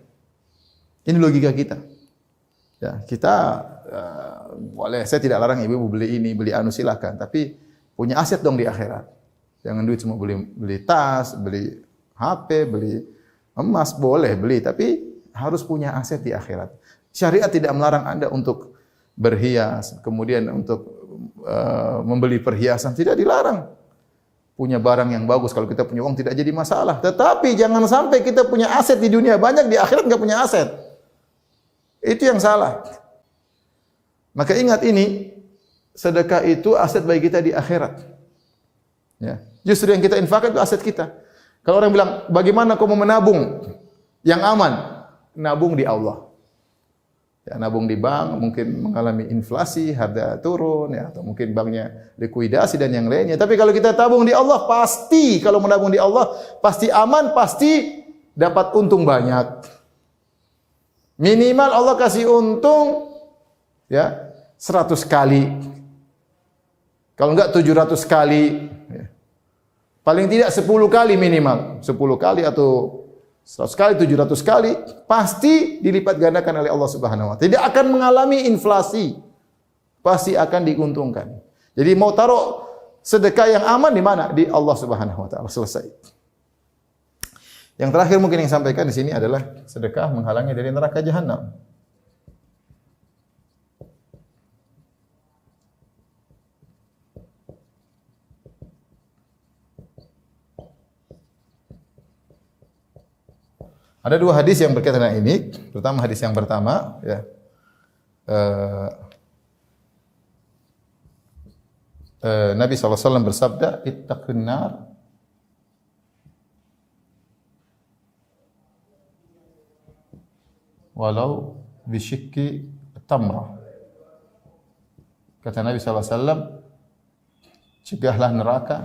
Ini logika kita. Ya, kita boleh, saya tidak larang ibu beli ini, beli anu, silakan, tapi punya aset dong di akhirat. Jangan duit semua beli tas, beli HP, beli Emas boleh beli, tapi harus punya aset di akhirat. Syariat tidak melarang Anda untuk berhias, kemudian untuk membeli perhiasan, tidak dilarang. Punya barang yang bagus, kalau kita punya uang tidak jadi masalah. Tetapi jangan sampai kita punya aset di dunia banyak, di akhirat nggak punya aset. Itu yang salah. Maka ingat ini, sedekah itu aset bagi kita di akhirat. Ya. Justru yang kita infakkan itu aset kita. Kalau orang bilang, bagaimana kau mau menabung yang aman? Nabung di Allah. Ya, nabung di bank mungkin mengalami inflasi, harga turun, ya, atau mungkin banknya likuidasi dan yang lainnya. Tapi kalau kita tabung di Allah, pasti kalau menabung di Allah, pasti aman, pasti dapat untung banyak. Minimal Allah kasih untung ya 100 kali. Kalau enggak 700 kali. Ya. Paling tidak 10 kali minimal. 10 kali atau 100 kali, 700 kali, pasti dilipat gandakan oleh Allah Subhanahu wa taala. Tidak akan mengalami inflasi. Pasti akan diuntungkan. Jadi mau taruh sedekah yang aman di mana? Di Allah Subhanahu wa taala. Selesai. Yang terakhir mungkin yang sampaikan di sini adalah sedekah menghalangi dari neraka jahanam. Ada dua hadis yang berkaitan dengan ini. Pertama hadis yang pertama, ya. Nabi SAW bersabda, "Ittaqun nar walau bisyikki tamrah." Kata Nabi SAW, cegahlah neraka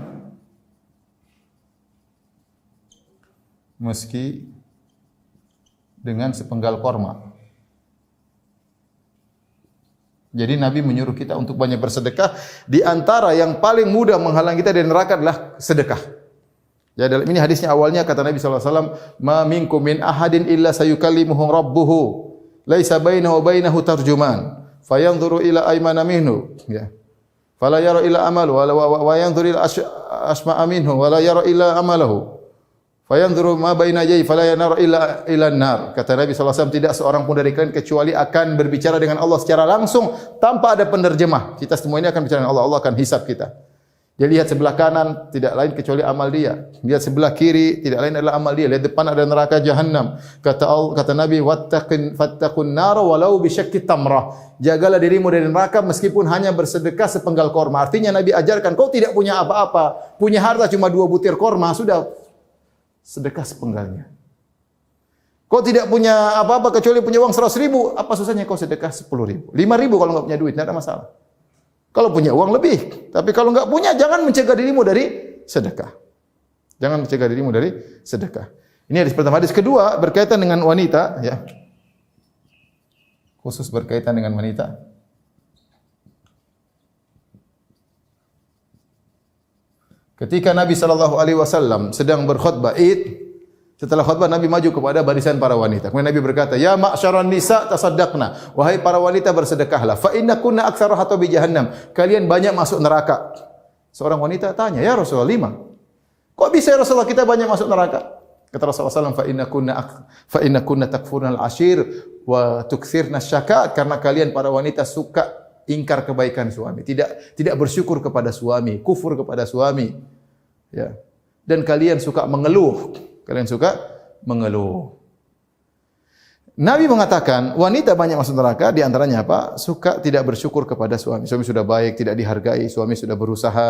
meski dengan sepenggal korma. Jadi Nabi menyuruh kita untuk banyak bersedekah. Di antara yang paling mudah menghalangi kita dari neraka adalah sedekah. Ya, dalam ini hadisnya awalnya kata Nabi SAW, "Ma minkum min ahadin illa sayukallimuhu rabbuhu, laisa bainahu wa bainahu tarjuman, fayanzuru ila aymana minhu." Ya. Fala yara ila amalu wa yanzuru ila asma'a minhu wa la yara ila amalahu. Fayanzuru ma baina yadayhi fala yanara ila an-nar. Kata Nabi SAW, tidak seorang pun dari kalian kecuali akan berbicara dengan Allah secara langsung tanpa ada penerjemah. Kita semua ini akan bicara dengan Allah. Allah akan hisab kita. Dia lihat sebelah kanan, tidak lain kecuali amal dia. Lihat sebelah kiri, tidak lain adalah amal dia. Lihat depan ada neraka jahanam. Kata Nabi, fattaqun nar walau bisyakki tamrah. Jagalah dirimu dari neraka meskipun hanya bersedekah sepenggal korma. Artinya Nabi ajarkan, kau tidak punya apa-apa, punya harta cuma 2 butir korma, sudah sedekah sepenggalnya. Kau tidak punya apa-apa kecuali punya uang 100 ribu, apa susahnya kau sedekah 10 ribu, 5 ribu kalau enggak punya duit, tidak ada masalah. Kalau punya uang lebih, tapi kalau enggak punya, jangan mencegah dirimu dari sedekah. Jangan mencegah dirimu dari sedekah. Ini hadis pertama. Hadis kedua berkaitan dengan wanita, ya. Khusus berkaitan dengan wanita. Ketika Nabi SAW sedang berkhutbah Id, setelah khutbah Nabi maju kepada barisan para wanita. Kemudian Nabi berkata, "Ya ma'syaran nisa tasaddaqna." Wahai para wanita bersedekahlah. Fa innakunna aktsaru hatabi jahannam. Kalian banyak masuk neraka. Seorang wanita tanya, "Ya Rasulullah, 5." Kok bisa ya Rasulullah kita banyak masuk neraka? Kata Rasulullah SAW, fa innakunna takfurnal ashir wa tukthirna syakat. Karena kalian para wanita suka ingkar kebaikan suami, tidak bersyukur kepada suami, kufur kepada suami. Ya. Dan kalian suka mengeluh. Nabi mengatakan, wanita banyak masuk neraka, di antaranya apa? Suka tidak bersyukur kepada suami. Suami sudah baik, tidak dihargai, suami sudah berusaha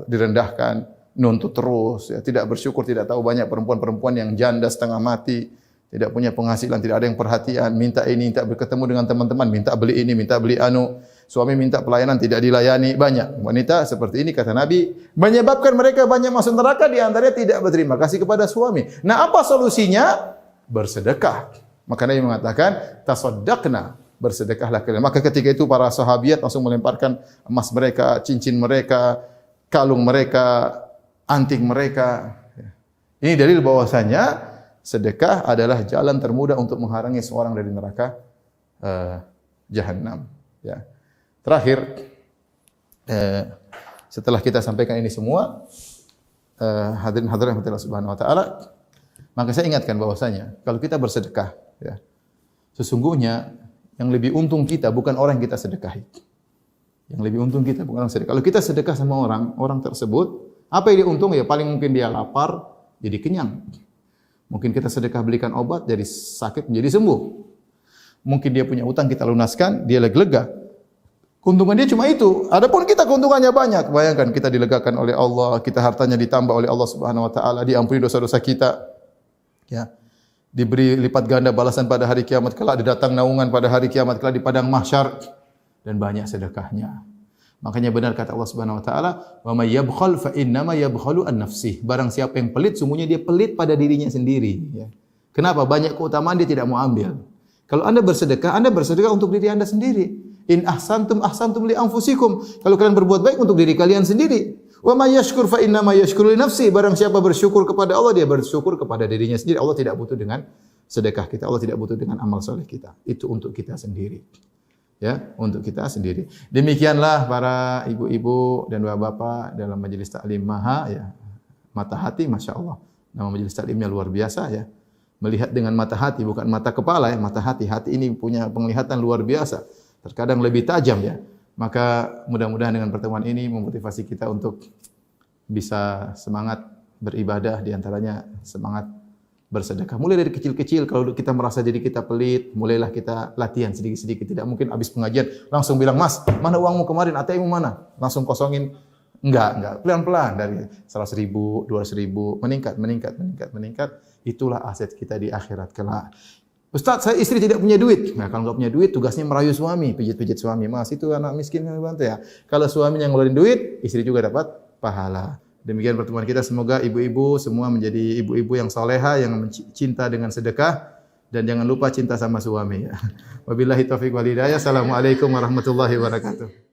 direndahkan, nuntut terus, ya, tidak bersyukur, tidak tahu banyak perempuan-perempuan yang janda setengah mati, tidak punya penghasilan, tidak ada yang perhatian, minta ini, minta berketemu dengan teman-teman, minta beli ini, minta beli anu. Suami minta pelayanan tidak dilayani, banyak wanita seperti ini kata Nabi menyebabkan mereka banyak masuk neraka, di antaranya tidak berterima kasih kepada suami. Nah, apa solusinya? Bersedekah. Maka Nabi mengatakan tasaddaqna, bersedekahlah kalian. Maka ketika itu para sahabiat langsung melemparkan emas mereka, cincin mereka, kalung mereka, anting mereka. Ini dalil bahwasanya sedekah adalah jalan termudah untuk menghalangi seorang dari neraka jahanam. Ya. Terakhir, setelah kita sampaikan ini semua, hadirin hadirat Allah Subhanahu wa taala, Maka saya ingatkan bahwasanya kalau kita bersedekah, ya, sesungguhnya yang lebih untung kita bukan orang yang kita sedekahi. Yang lebih untung kita bukan orang sedekah. Kalau kita sedekah sama orang, orang tersebut, apa yang dia untung? Ya paling mungkin dia lapar, jadi kenyang. Mungkin kita sedekah belikan obat, jadi sakit menjadi sembuh. Mungkin dia punya utang, kita lunaskan, dia lega. Keuntungan dia cuma itu. Adapun kita keuntungannya banyak. Bayangkan kita dilegakan oleh Allah, kita hartanya ditambah oleh Allah Subhanahu wa taala, diampuni dosa-dosa kita. Ya. Diberi lipat ganda balasan pada hari kiamat kelak, datang naungan pada hari kiamat kelak di padang mahsyar, dan banyak sedekahnya. Makanya benar kata Allah Subhanahu wa taala, "Wa may yabkhal fa innama yabkhalu an nafsihi." Barang siapa yang pelit, sungguhnya dia pelit pada dirinya sendiri, ya. Kenapa? Banyak keutamaan dia tidak mau ambil. Kalau Anda bersedekah untuk diri Anda sendiri. In ahsantum ahsantum li anfusikum. Kalau kalian berbuat baik untuk diri kalian sendiri. Wa may yashkur fa innama yashkuru li nafsihi. Barang siapa bersyukur kepada Allah, dia bersyukur kepada dirinya sendiri. Allah tidak butuh dengan sedekah kita, Allah tidak butuh dengan amal soleh kita. Itu untuk kita sendiri. Ya, untuk kita sendiri. Demikianlah para ibu-ibu dan bapak-bapak dalam majelis taklim Maha, ya. Mata hati, masya Allah. Nama majelis taklimnya luar biasa, ya. Melihat dengan mata hati, bukan mata kepala, ya. Mata hati. Hati ini punya penglihatan luar biasa. Terkadang lebih tajam, ya. Maka mudah-mudahan dengan pertemuan ini memotivasi kita untuk bisa semangat beribadah, di antaranya semangat bersedekah. Mulai dari kecil-kecil, kalau kita merasa diri kita pelit, mulailah kita latihan sedikit-sedikit. Tidak mungkin habis pengajian langsung bilang, "Mas, mana uangmu kemarin? ATM mana?" Langsung kosongin. Enggak. Pelan-pelan dari 100.000, 200.000, meningkat. Itulah aset kita di akhirat kelak. Ustaz, saya istri tidak punya duit. Nah, kalau enggak punya duit, tugasnya merayu suami, pijit-pijit suami. Mas, itu anak miskin yang bantu ya. Kalau suaminya ngeluarin duit, istri juga dapat pahala. Demikian pertemuan kita, semoga ibu-ibu semua menjadi ibu-ibu yang soleha, yang cinta dengan sedekah, dan jangan lupa cinta sama suami. Wabillahi taufiq wal hidayah. Assalamualaikum warahmatullahi wabarakatuh.